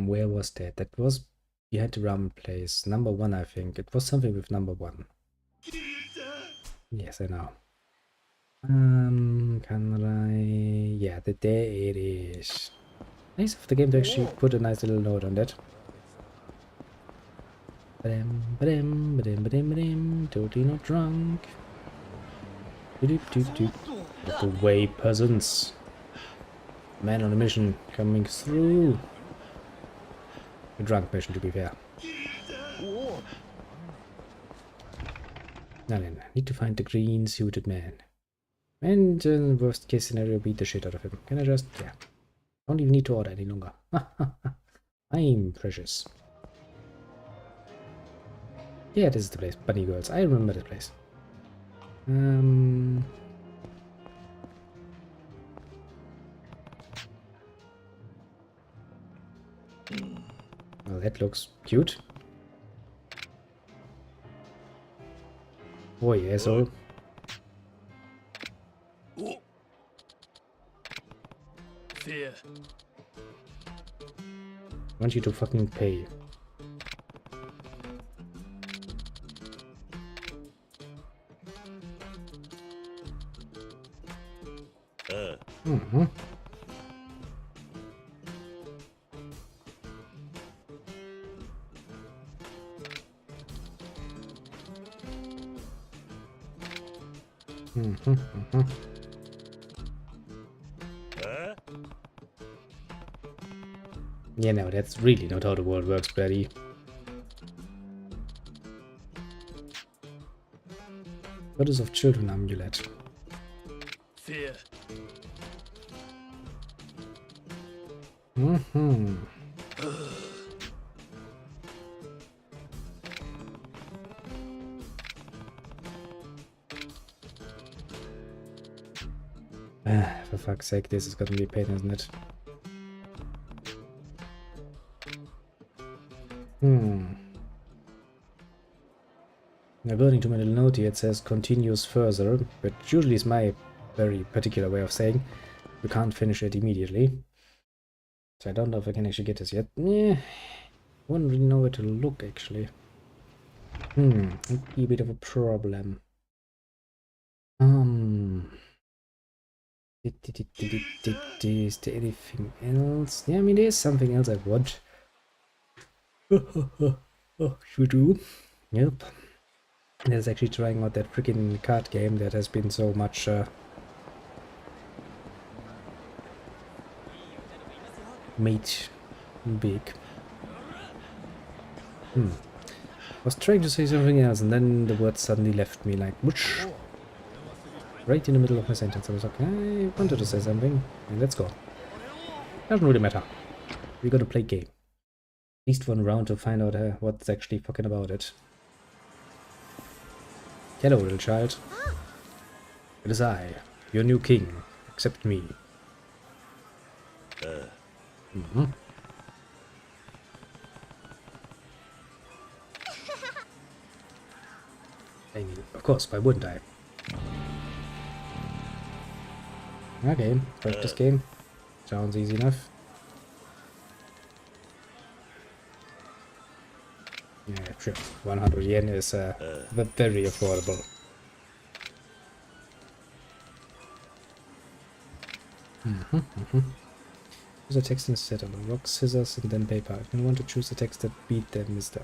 Where was that? That was behind the ramen place. Number 1, I think. It was something with number 1. Yes, I know. Can I... Yeah, there it is. Nice of the game to actually put a nice little note on that. Totally not drunk. Out the way, peasants. Man on a mission coming through. A drunk mission, to be fair. Now then, need to find the green suited man. And worst case scenario, beat the shit out of him. Can I just... yeah. Don't even need to order any longer. I'm precious. Yeah, this is the place. Bunny Girls. I remember this place. Well, that looks cute. Boy, asshole. Fear. I want you to fucking pay. Yeah, no, that's really not how the world works, buddy. Goddess of Children amulet. Fear. For fuck's sake, this is gonna be a pain, isn't it? According to my little note here, it says continues further, but usually is my very particular way of saying you can't finish it immediately. So I don't know if I can actually get this yet. Yeah, wouldn't really know where to look actually. It'd be a bit of a problem. Is there anything else? Yeah, I mean, there's something else I want. You do? Yep. There's actually trying out that freaking card game that has been so much made big. I was trying to say something else, and then the words suddenly left me like whoosh. Right in the middle of my sentence. I was like, I wanted to say something, and let's go. Doesn't really matter. We gotta play game. At least one round to find out what's actually fucking about it. Hello, little child. It is I, your new king. Accept me. I mean, of course, why wouldn't I? Okay, start this game. Sounds easy enough. Yeah, sure. 100 yen is very affordable. Choose a text instead of rock, scissors, and then paper. If you want to choose a text that beat them, mister.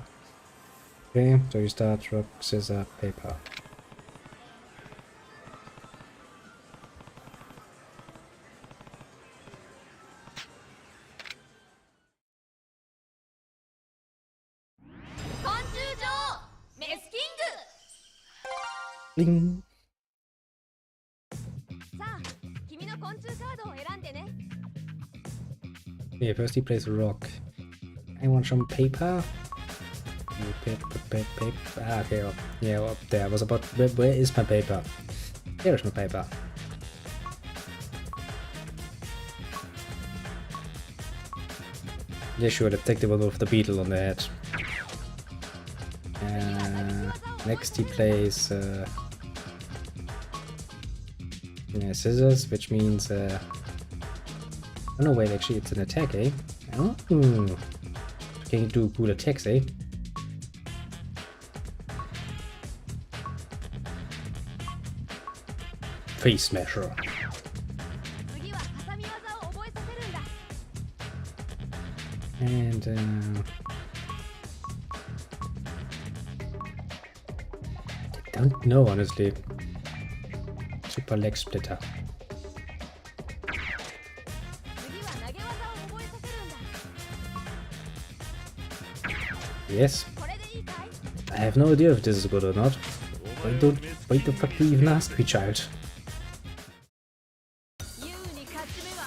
Okay, so you start rock, scissors, paper. Bling. Okay, first he plays a rock. I want some paper. Paper. Ah, okay, up, yeah, up there. I was about. Where is my paper? There is my paper. Yeah, sure, the detective will move the beetle on the head. Next he plays yeah, scissors, which means oh no, wait, actually it's an attack, eh? Oh, can you do cool attacks, eh? Face Smasher. And I don't know, honestly. Super leg splitter. Yes. I have no idea if this is good or not. Why the fuck do you even ask me, child?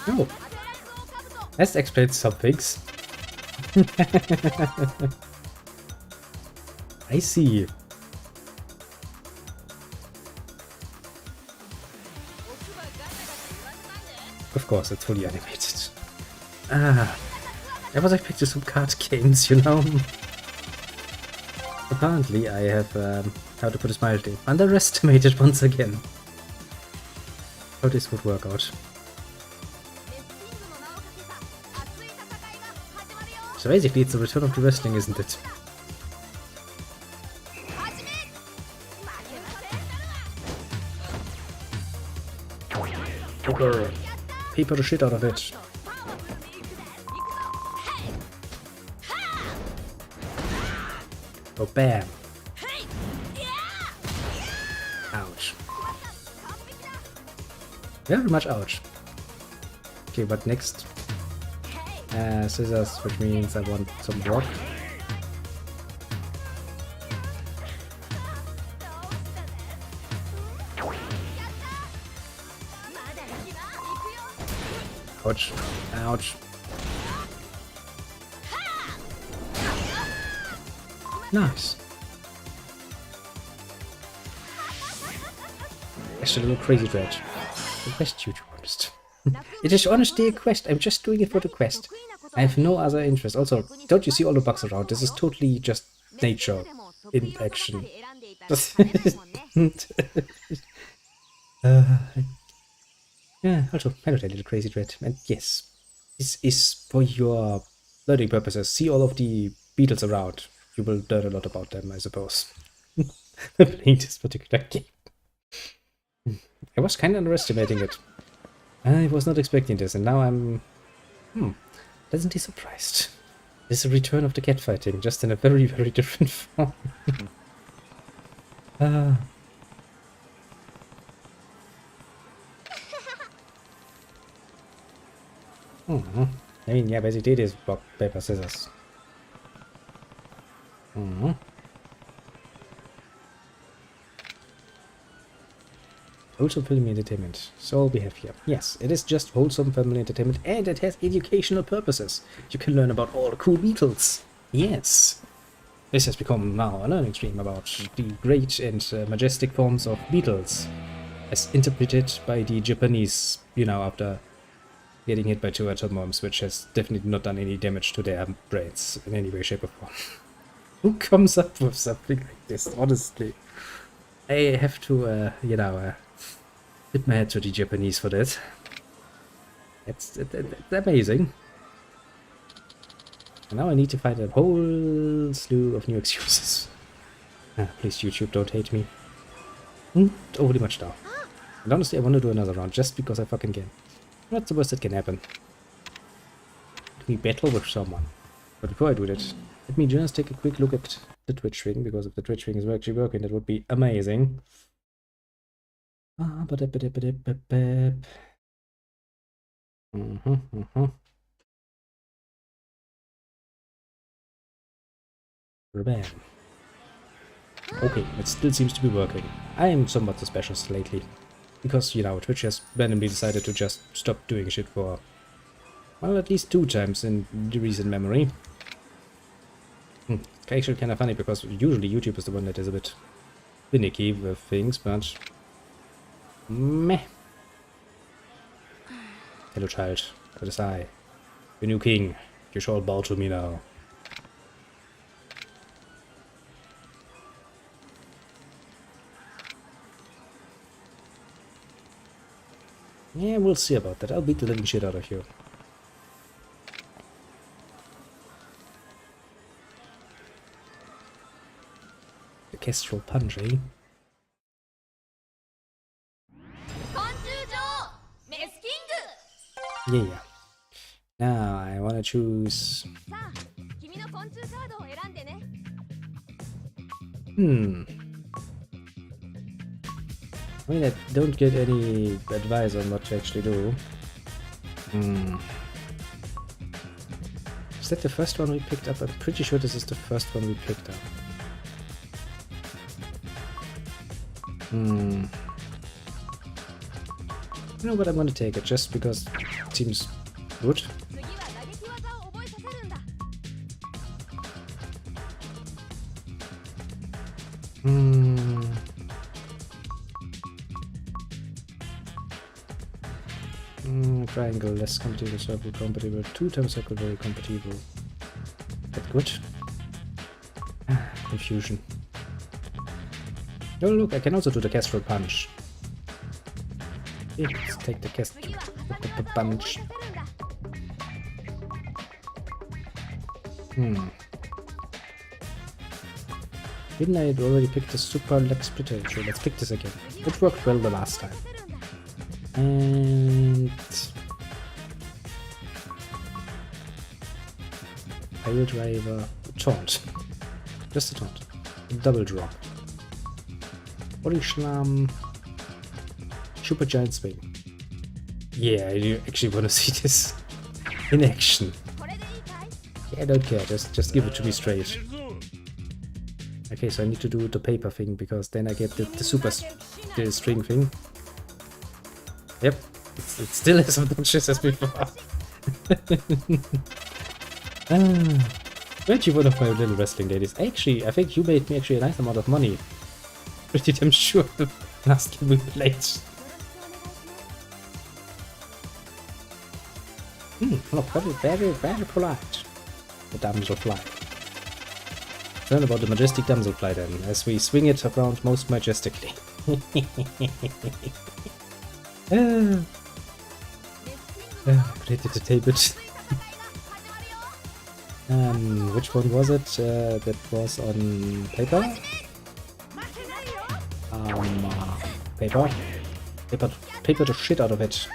Oh. That explains some things. I see. Of course, it's fully animated. Ah, I was expecting some card games, you know. Apparently, I have, how to put this mildly, underestimated once again how this would work out. So basically, it's the return of the wrestling, isn't it? Poker. Paper the shit out of it. Oh, bam. Ouch. Very much ouch. Okay, but next? Scissors, which means I want some rock. Ouch. Ouch. Nice. Actually, a little crazy dredge. The quest, you to be honest. It is honestly a quest. I'm just doing it for the quest. I have no other interest. Also, don't you see all the bugs around? This is totally just nature in action. Yeah, also, hello there, little crazy dread. And yes, this is for your learning purposes. See all of the beetles around. You will learn a lot about them, I suppose. Playing this particular game. I was kind of underestimating it. I was not expecting this, and now I'm pleasantly surprised. This is a return of the cat fighting, just in a very, very different form. I mean, yeah, basically it is rock, paper, scissors. Mm-hmm. Wholesome family entertainment. So all we have here. Yes, it is just wholesome family entertainment, and it has educational purposes. You can learn about all the cool Beatles. Yes. This has become now a learning stream about the great and majestic forms of Beatles, as interpreted by the Japanese, you know, after getting hit by 2 atom bombs, which has definitely not done any damage to their brains in any way, shape, or form. Who comes up with something like this, honestly? I have to, you know, tip my head to the Japanese for that. It's amazing. And now I need to find a whole slew of new excuses. Please, YouTube, don't hate me. Overly much now. And honestly, I want to do another round just because I fucking can. What's the worst that can happen? Let me battle with someone. But before I do that, let me just take a quick look at the Twitch thing, because if the Twitch thing is actually working, that would be amazing. Bam. Okay, it still seems to be working. I am somewhat suspicious lately. Because, you know, Twitch has randomly decided to just stop doing shit for, well, at least 2 times in the recent memory. It's actually kind of funny, because usually YouTube is the one that is a bit finicky with things, but... meh. Hello, child. It is I, your new king. You shall bow to me now. Yeah, we'll see about that. I'll beat the living shit out of you. The Kestrel Punch, eh? Yeah. Now I wanna choose... I mean, I don't get any advice on what to actually do. Is that the first one we picked up? I'm pretty sure this is the first one we picked up. You know what, I'm gonna take it just because it seems good. Triangle less compatible, circle compatible, 2 times circle very compatible. That good. Confusion. Oh look, I can also do the Kestrel Punch. Let's take the Kestrel Punch. Didn't I already pick the Super Leg Splitter? Sure, let's pick this again. It worked well the last time. And... Pile Driver... Taunt. Just a taunt. A double drop. Body Slam... Super Giant Swing. Yeah, I actually want to see this in action. Yeah, I don't care, just give it to me straight. Okay, so I need to do the paper thing, because then I get the the string thing. Yep, it still has some punches as before. Weren't you one of my little wrestling ladies? Actually, I think you made me actually a nice amount of money. Pretty damn sure the last time we played. Look, very polite. The damselfly. Learn about the majestic damselfly then, as we swing it around most majestically. Great entertainment. Which one was it that was on paper? Paper the shit out of it.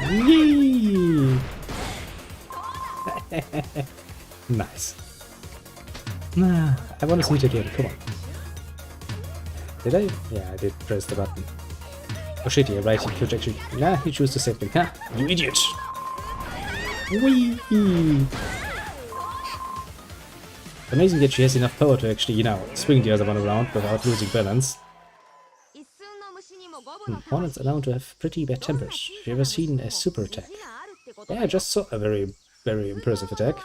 Yee! Nice. I want to see it again, come on. Did I? Yeah, I did press the button. Oh shit, yeah, right, you could actually... Yeah, you choose the same thing, huh? You idiot! Whee! Amazing that she has enough power to actually, you know, swing the other one around without losing balance. Hornets are known to have pretty bad tempers. Have you ever seen a super attack? Yeah, I just saw a very, very impressive attack.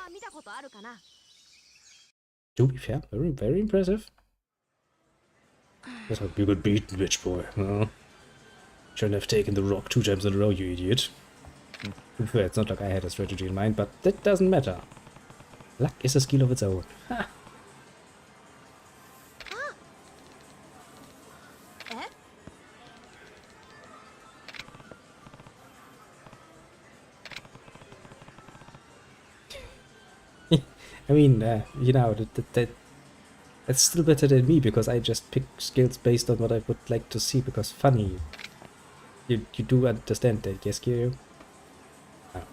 To be fair, very, very impressive. Just hope you got beaten, bitch boy. Oh. Shouldn't have taken the rock 2 times in a row, you idiot. To be fair, it's not like I had a strategy in mind, but that doesn't matter. Luck is a skill of its own. Ha! I mean, you know, that's still better than me, because I just pick skills based on what I would like to see, because funny. You do understand that, yes, Kiryu?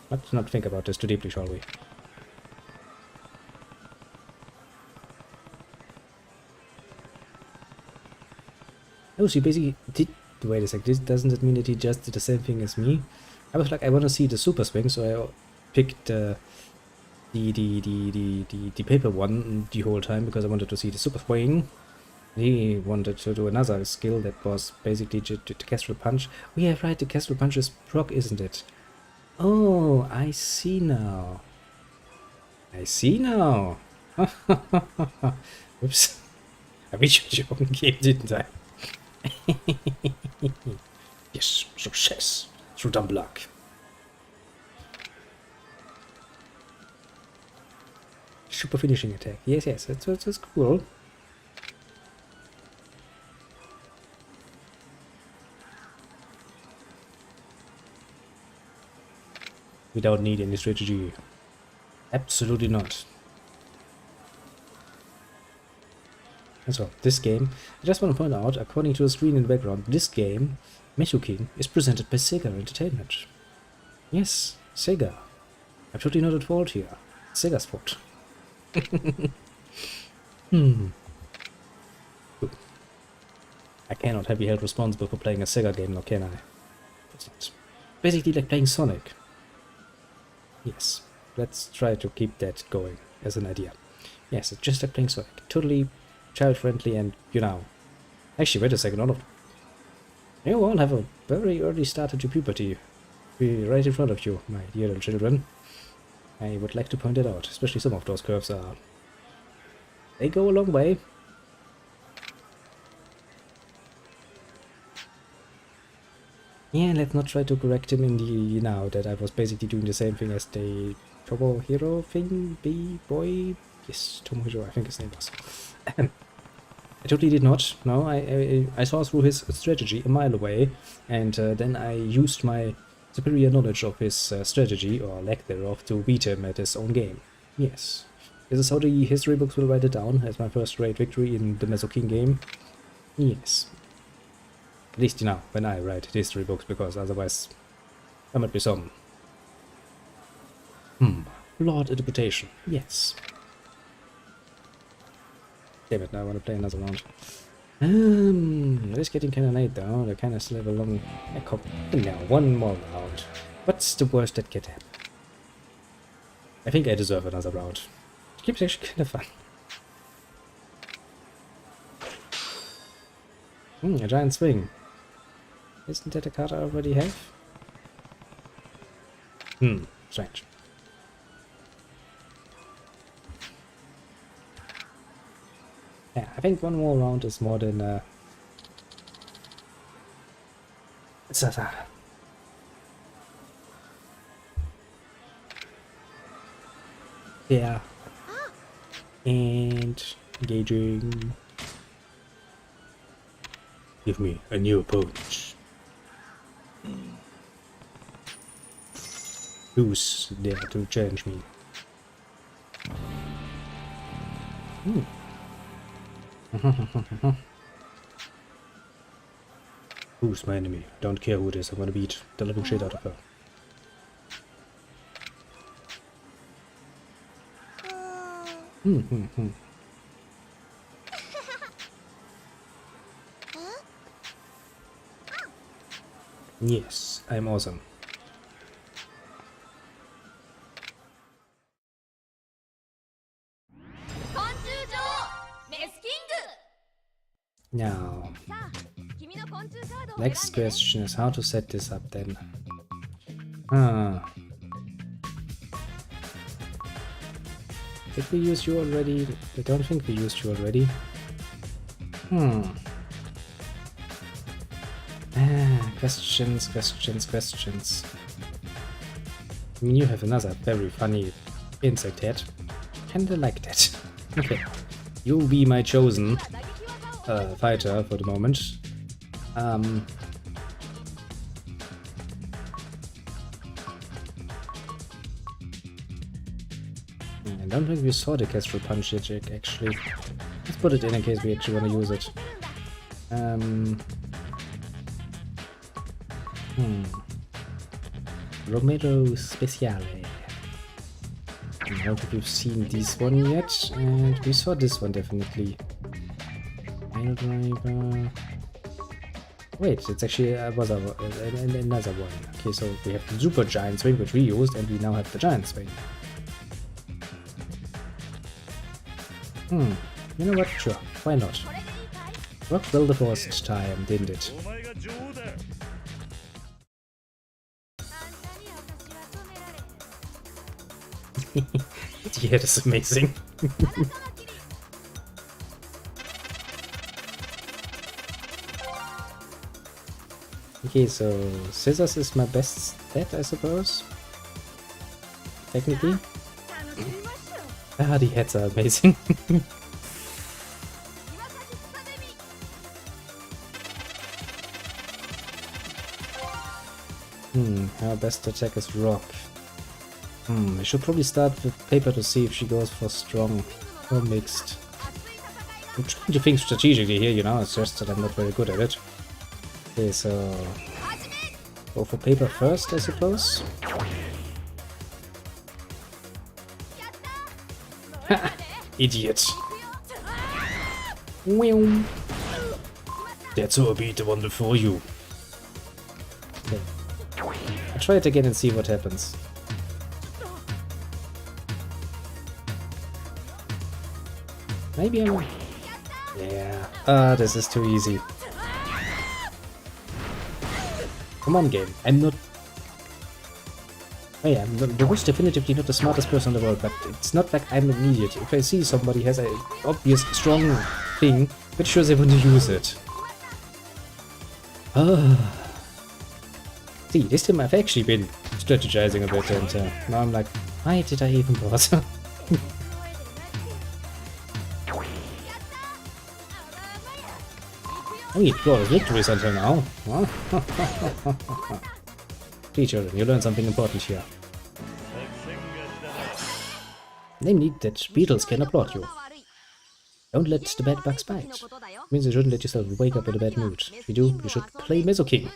Let's not think about this too deeply, shall we? Oh, she basically did... Wait a sec, doesn't it mean that he just did the same thing as me? I was like, I want to see the super swing, so I picked the paper one the whole time, because I wanted to see the super swing. He wanted to do another skill that was basically the Kestrel Punch. Oh yeah, right, the Kestrel Punch is proc, isn't it? Oh, I see now. I see now. Oops. I reached your own game, didn't I? Yes, success. Through dumb luck. Super finishing attack. Yes, yes, that's cool. We don't need any strategy. Absolutely not. And so, this game, I just want to point out, according to the screen in the background, this game, Metal King, is presented by Sega Entertainment. Yes, Sega. I'm totally not at fault here. It's Sega's fault. I cannot be held responsible for playing a Sega game, now can I? It's basically like playing Sonic. Yes, let's try to keep that going as an idea. Yes, it's just like playing Sonic. Totally child-friendly and, you know... Actually, wait a second, all of... You all have a very early start into puberty. Right in front of you, my dear little children. I would like to point it out, especially some of those curves are... They go a long way. Yeah, let's not try to correct him in the, you know, that I was basically doing the same thing as the Tomohiro thing, B-boy? Yes, Tomohiro, I think his name was. I totally did not. No, I saw through his strategy a mile away, and then I used my superior knowledge of his strategy, or lack thereof, to beat him at his own game. Yes. This is how the history books will write it down, as my first great victory in the Meso King game. Yes. At least, you know, when I write history books, because otherwise there might be some... flawed interpretation. Yes. Damn it, now I want to play another round. It is getting kinda late though, I kinda still have a long... Now, one more round. What's the worst that could happen? I think I deserve another round. It keeps actually kinda fun. A giant swing. Isn't that a card I already have? Strange. Yeah, I think one more round is more than yeah. And engaging. Give me a new approach. Who's there to challenge me? Who's my enemy? Don't care who it is, I'm gonna beat the living shit out of her. Yes, I'm awesome. Now, next question is how to set this up then. Ah. Did we use you already? I don't think we used you already. Questions. I mean, you have another very funny insect head. Kinda like that. Okay. You'll be my chosen fighter for the moment. I don't think we saw the Castro Punch yet, actually. Let's put it in case we actually want to use it. Romero Speciale. I don't think you've seen this one yet, and we saw this one definitely. Mail Driver. Wait, it's actually another one. Okay, so we have the Super Giant Swing, which we used, and we now have the Giant Swing. You know what? Sure, why not? Worked well the first time, didn't it? お前が女王だ。 Yeah, that's amazing. Okay, so scissors is my best stat, I suppose. Technically. Ah, the heads are amazing. Her best attack is rock. I should probably start with paper to see if she goes for strong or mixed. I'm trying to think strategically here, you know, it's just that I'm not very good at it. Okay, so go for paper first, I suppose. Ha! Idiot. That's how I beat the one before you. Okay. I'll try it again and see what happens. Maybe I'm... Yeah. This is too easy. Come on, game. I'm not... Oh yeah, I'm most definitively not the smartest person in the world, but it's not like I'm an idiot. If I see somebody has an obvious strong thing, but sure they want to use it. See, this time I've actually been strategizing a bit, and now I'm like, why did I even bother? I mean, flawless victories until now. Gee, children, you learned something important here. Namely, that beetles can applaud you. Don't let the bad bugs bite. Means you shouldn't let yourself wake up in a bad mood. If you do, you should play Meso King.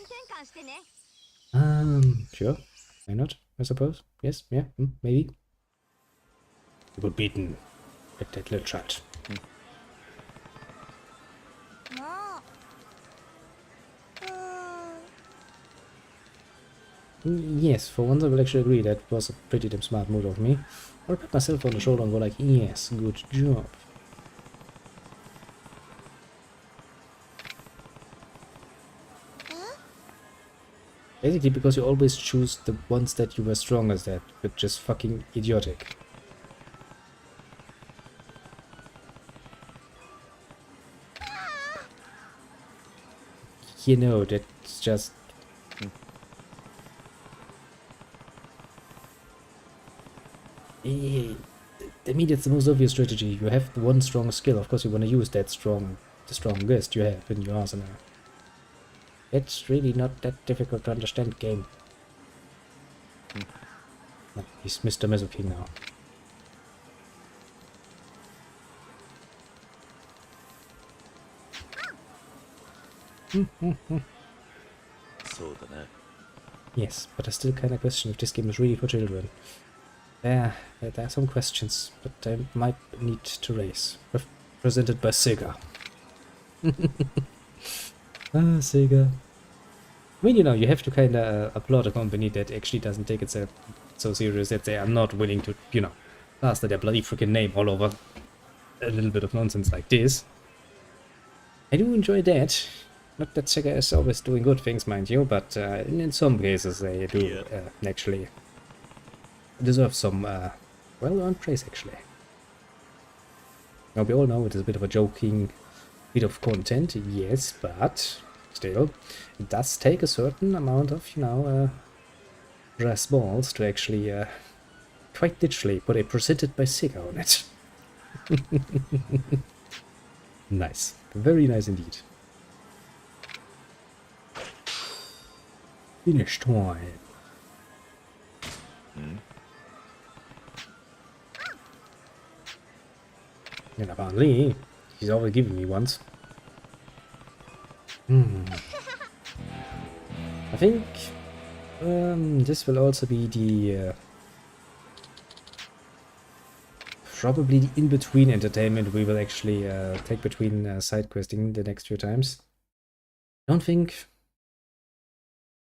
Sure. Why not, I suppose? Yes, yeah, maybe. You were beaten at that little chat. Yes, for once I will actually agree that was a pretty damn smart move of me. I'll pat myself on the shoulder and go like, yes, good job. Basically because you always choose the ones that you were strongest at, which is fucking idiotic. You know, that's just... I mean, it's the most obvious strategy. You have the one strong skill, of course you want to use that the strongest you have in your arsenal. It's really not that difficult to understand game. No, he's Mr. Meso King now. Yes, but I still kinda question if this game is really for children. There are some questions, but I might need to raise. Presented by Sega. Sega. I mean, you know, you have to kinda applaud a company that actually doesn't take itself so serious that they are not willing to, you know, plaster their bloody freaking name all over a little bit of nonsense like this. I do enjoy that. Not that Sega is always doing good things, mind you, but in some cases they do actually deserve some well-earned praise, actually. Now, we all know it is a bit of a joking bit of content, yes, but still, it does take a certain amount of, you know, brass balls to actually quite literally put a presented by Sega on it. Nice. Very nice indeed. Finish time. And apparently, he's already given me once. I think this will also be the probably the in-between entertainment we will actually take between side questing the next few times. Don't think.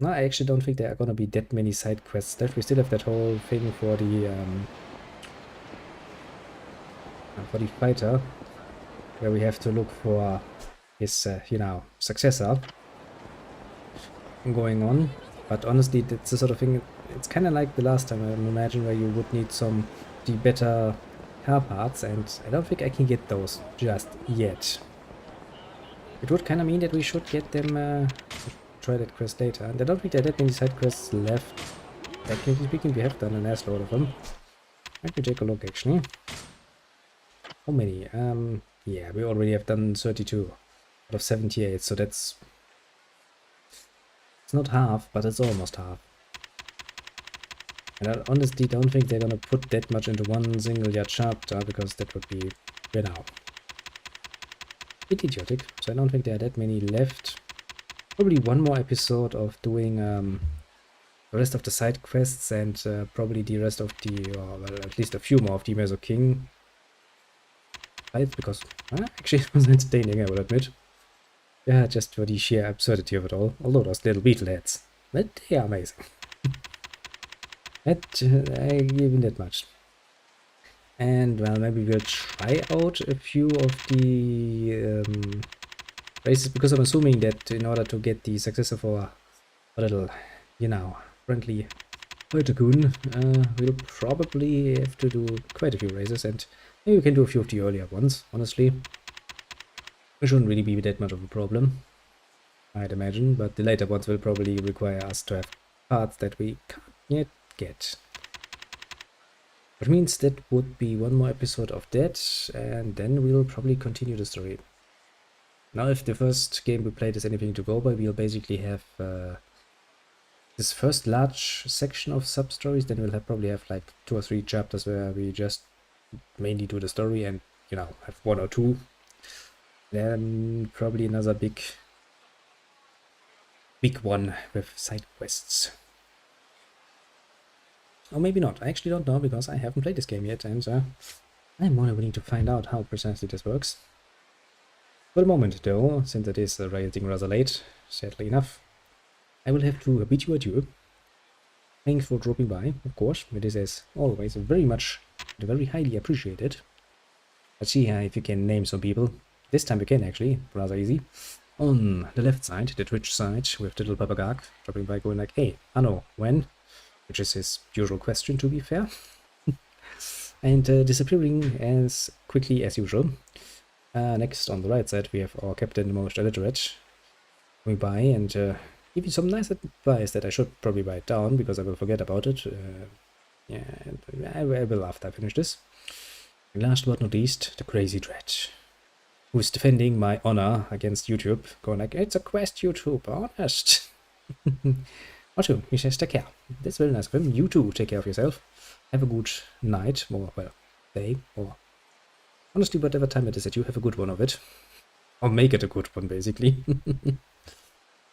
No, I actually don't think there are gonna be that many side quests left. We still have that whole thing for the fighter, where we have to look for his, you know, successor going on. But honestly, that's the sort of thing. It's kind of like the last time, I imagine, where you would need the better car parts, and I don't think I can get those just yet. It would kind of mean that we should get them. Try that quest later. And I don't think there are that many side quests left. Technically speaking, we have done an ass load of them. Let me take a look, actually. How many? Yeah, we already have done 32 out of 78, so that's... It's not half, but it's almost half. And I honestly don't think they're gonna put that much into one single chapter, because that would be, you know, a bit idiotic. So I don't think there are that many left. Probably one more episode of doing the rest of the side quests, and probably the rest of the, well, at least a few more of the Meso King fights, because actually it was entertaining, I will admit. Yeah, just for the sheer absurdity of it all. Although those little beetle heads, but they are amazing. That I give him that much. And well, maybe we'll try out a few of the races, because I'm assuming that in order to get the successor for a little, you know, friendly Tycoon, we'll probably have to do quite a few races, and maybe we can do a few of the earlier ones, honestly. It shouldn't really be that much of a problem, I'd imagine, but the later ones will probably require us to have parts that we can't yet get. Which means that would be one more episode of that, and then we'll probably continue the story. Now, if the first game we played is anything to go by, we'll basically have this first large section of sub-stories, then we'll probably have like 2 or 3 chapters where we just mainly do the story and, you know, have 1 or 2. Then probably another big one with side quests. Or maybe not. I actually don't know, because I haven't played this game yet, and I'm more than willing to find out how precisely this works. For the moment, though, since it is getting rather late, sadly enough, I will have to bid you adieu. Thanks for dropping by, of course. It is, as always, very highly appreciated. Let's see if you can name some people. This time we can, actually. Rather easy. On the left side, the Twitch side, with the little Papagag dropping by, going like, hey, Anno, when? Which is his usual question, to be fair. And disappearing as quickly as usual. Next, on the right side, we have our Captain, the most illiterate, coming by and giving some nice advice that I should probably write down, because I will forget about it. Yeah, I will after I finish this. And last but not least, the Crazy Dread, who is defending my honor against YouTube, going like, it's a quest, YouTube, honest. Otto, he says, take care. That's very nice of him. You too, take care of yourself. Have a good night, or, well, day, or honestly, whatever time it is that you have a good one of it. Or make it a good one, basically.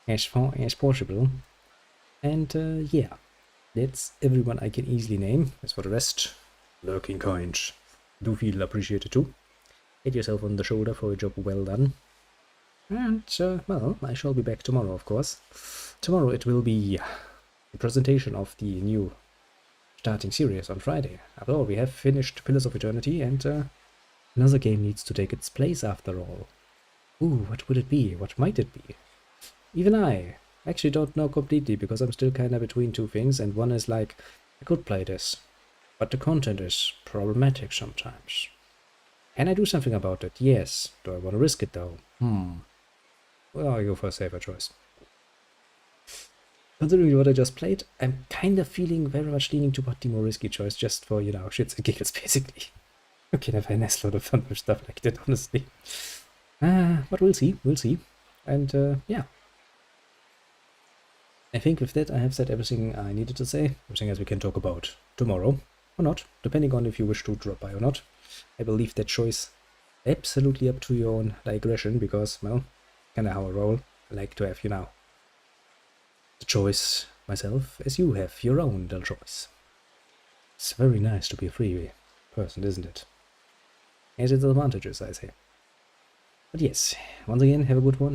As far as possible. And, yeah. That's everyone I can easily name. As for the rest, lurking kind. Do feel appreciated too. Hit yourself on the shoulder for a job well done. And, well, I shall be back tomorrow, of course. Tomorrow it will be the presentation of the new starting series on Friday. After all, we have finished Pillars of Eternity, and another game needs to take its place after all. Ooh, what would it be? What might it be? Even I actually don't know completely, because I'm still kinda between two things, and one is like, I could play this, but the content is problematic sometimes. Can I do something about it? Yes. Do I want to risk it though? Well, I'll go for a safer choice. Considering what I just played, I'm kind of feeling very much leaning toward the more risky choice, just for, you know, shits and giggles, basically. You can have a nice lot of fun with stuff like that, honestly. But we'll see. And, yeah. I think with that I have said everything I needed to say, everything else we can talk about tomorrow, or not, depending on if you wish to drop by or not. I will leave that choice absolutely up to your own digression, because, well, kinda how I roll. I like to have, you know, the choice myself, as you have your own little choice. It's very nice to be a free person, isn't it? Has its advantages, I say. But yes, once again, have a good one.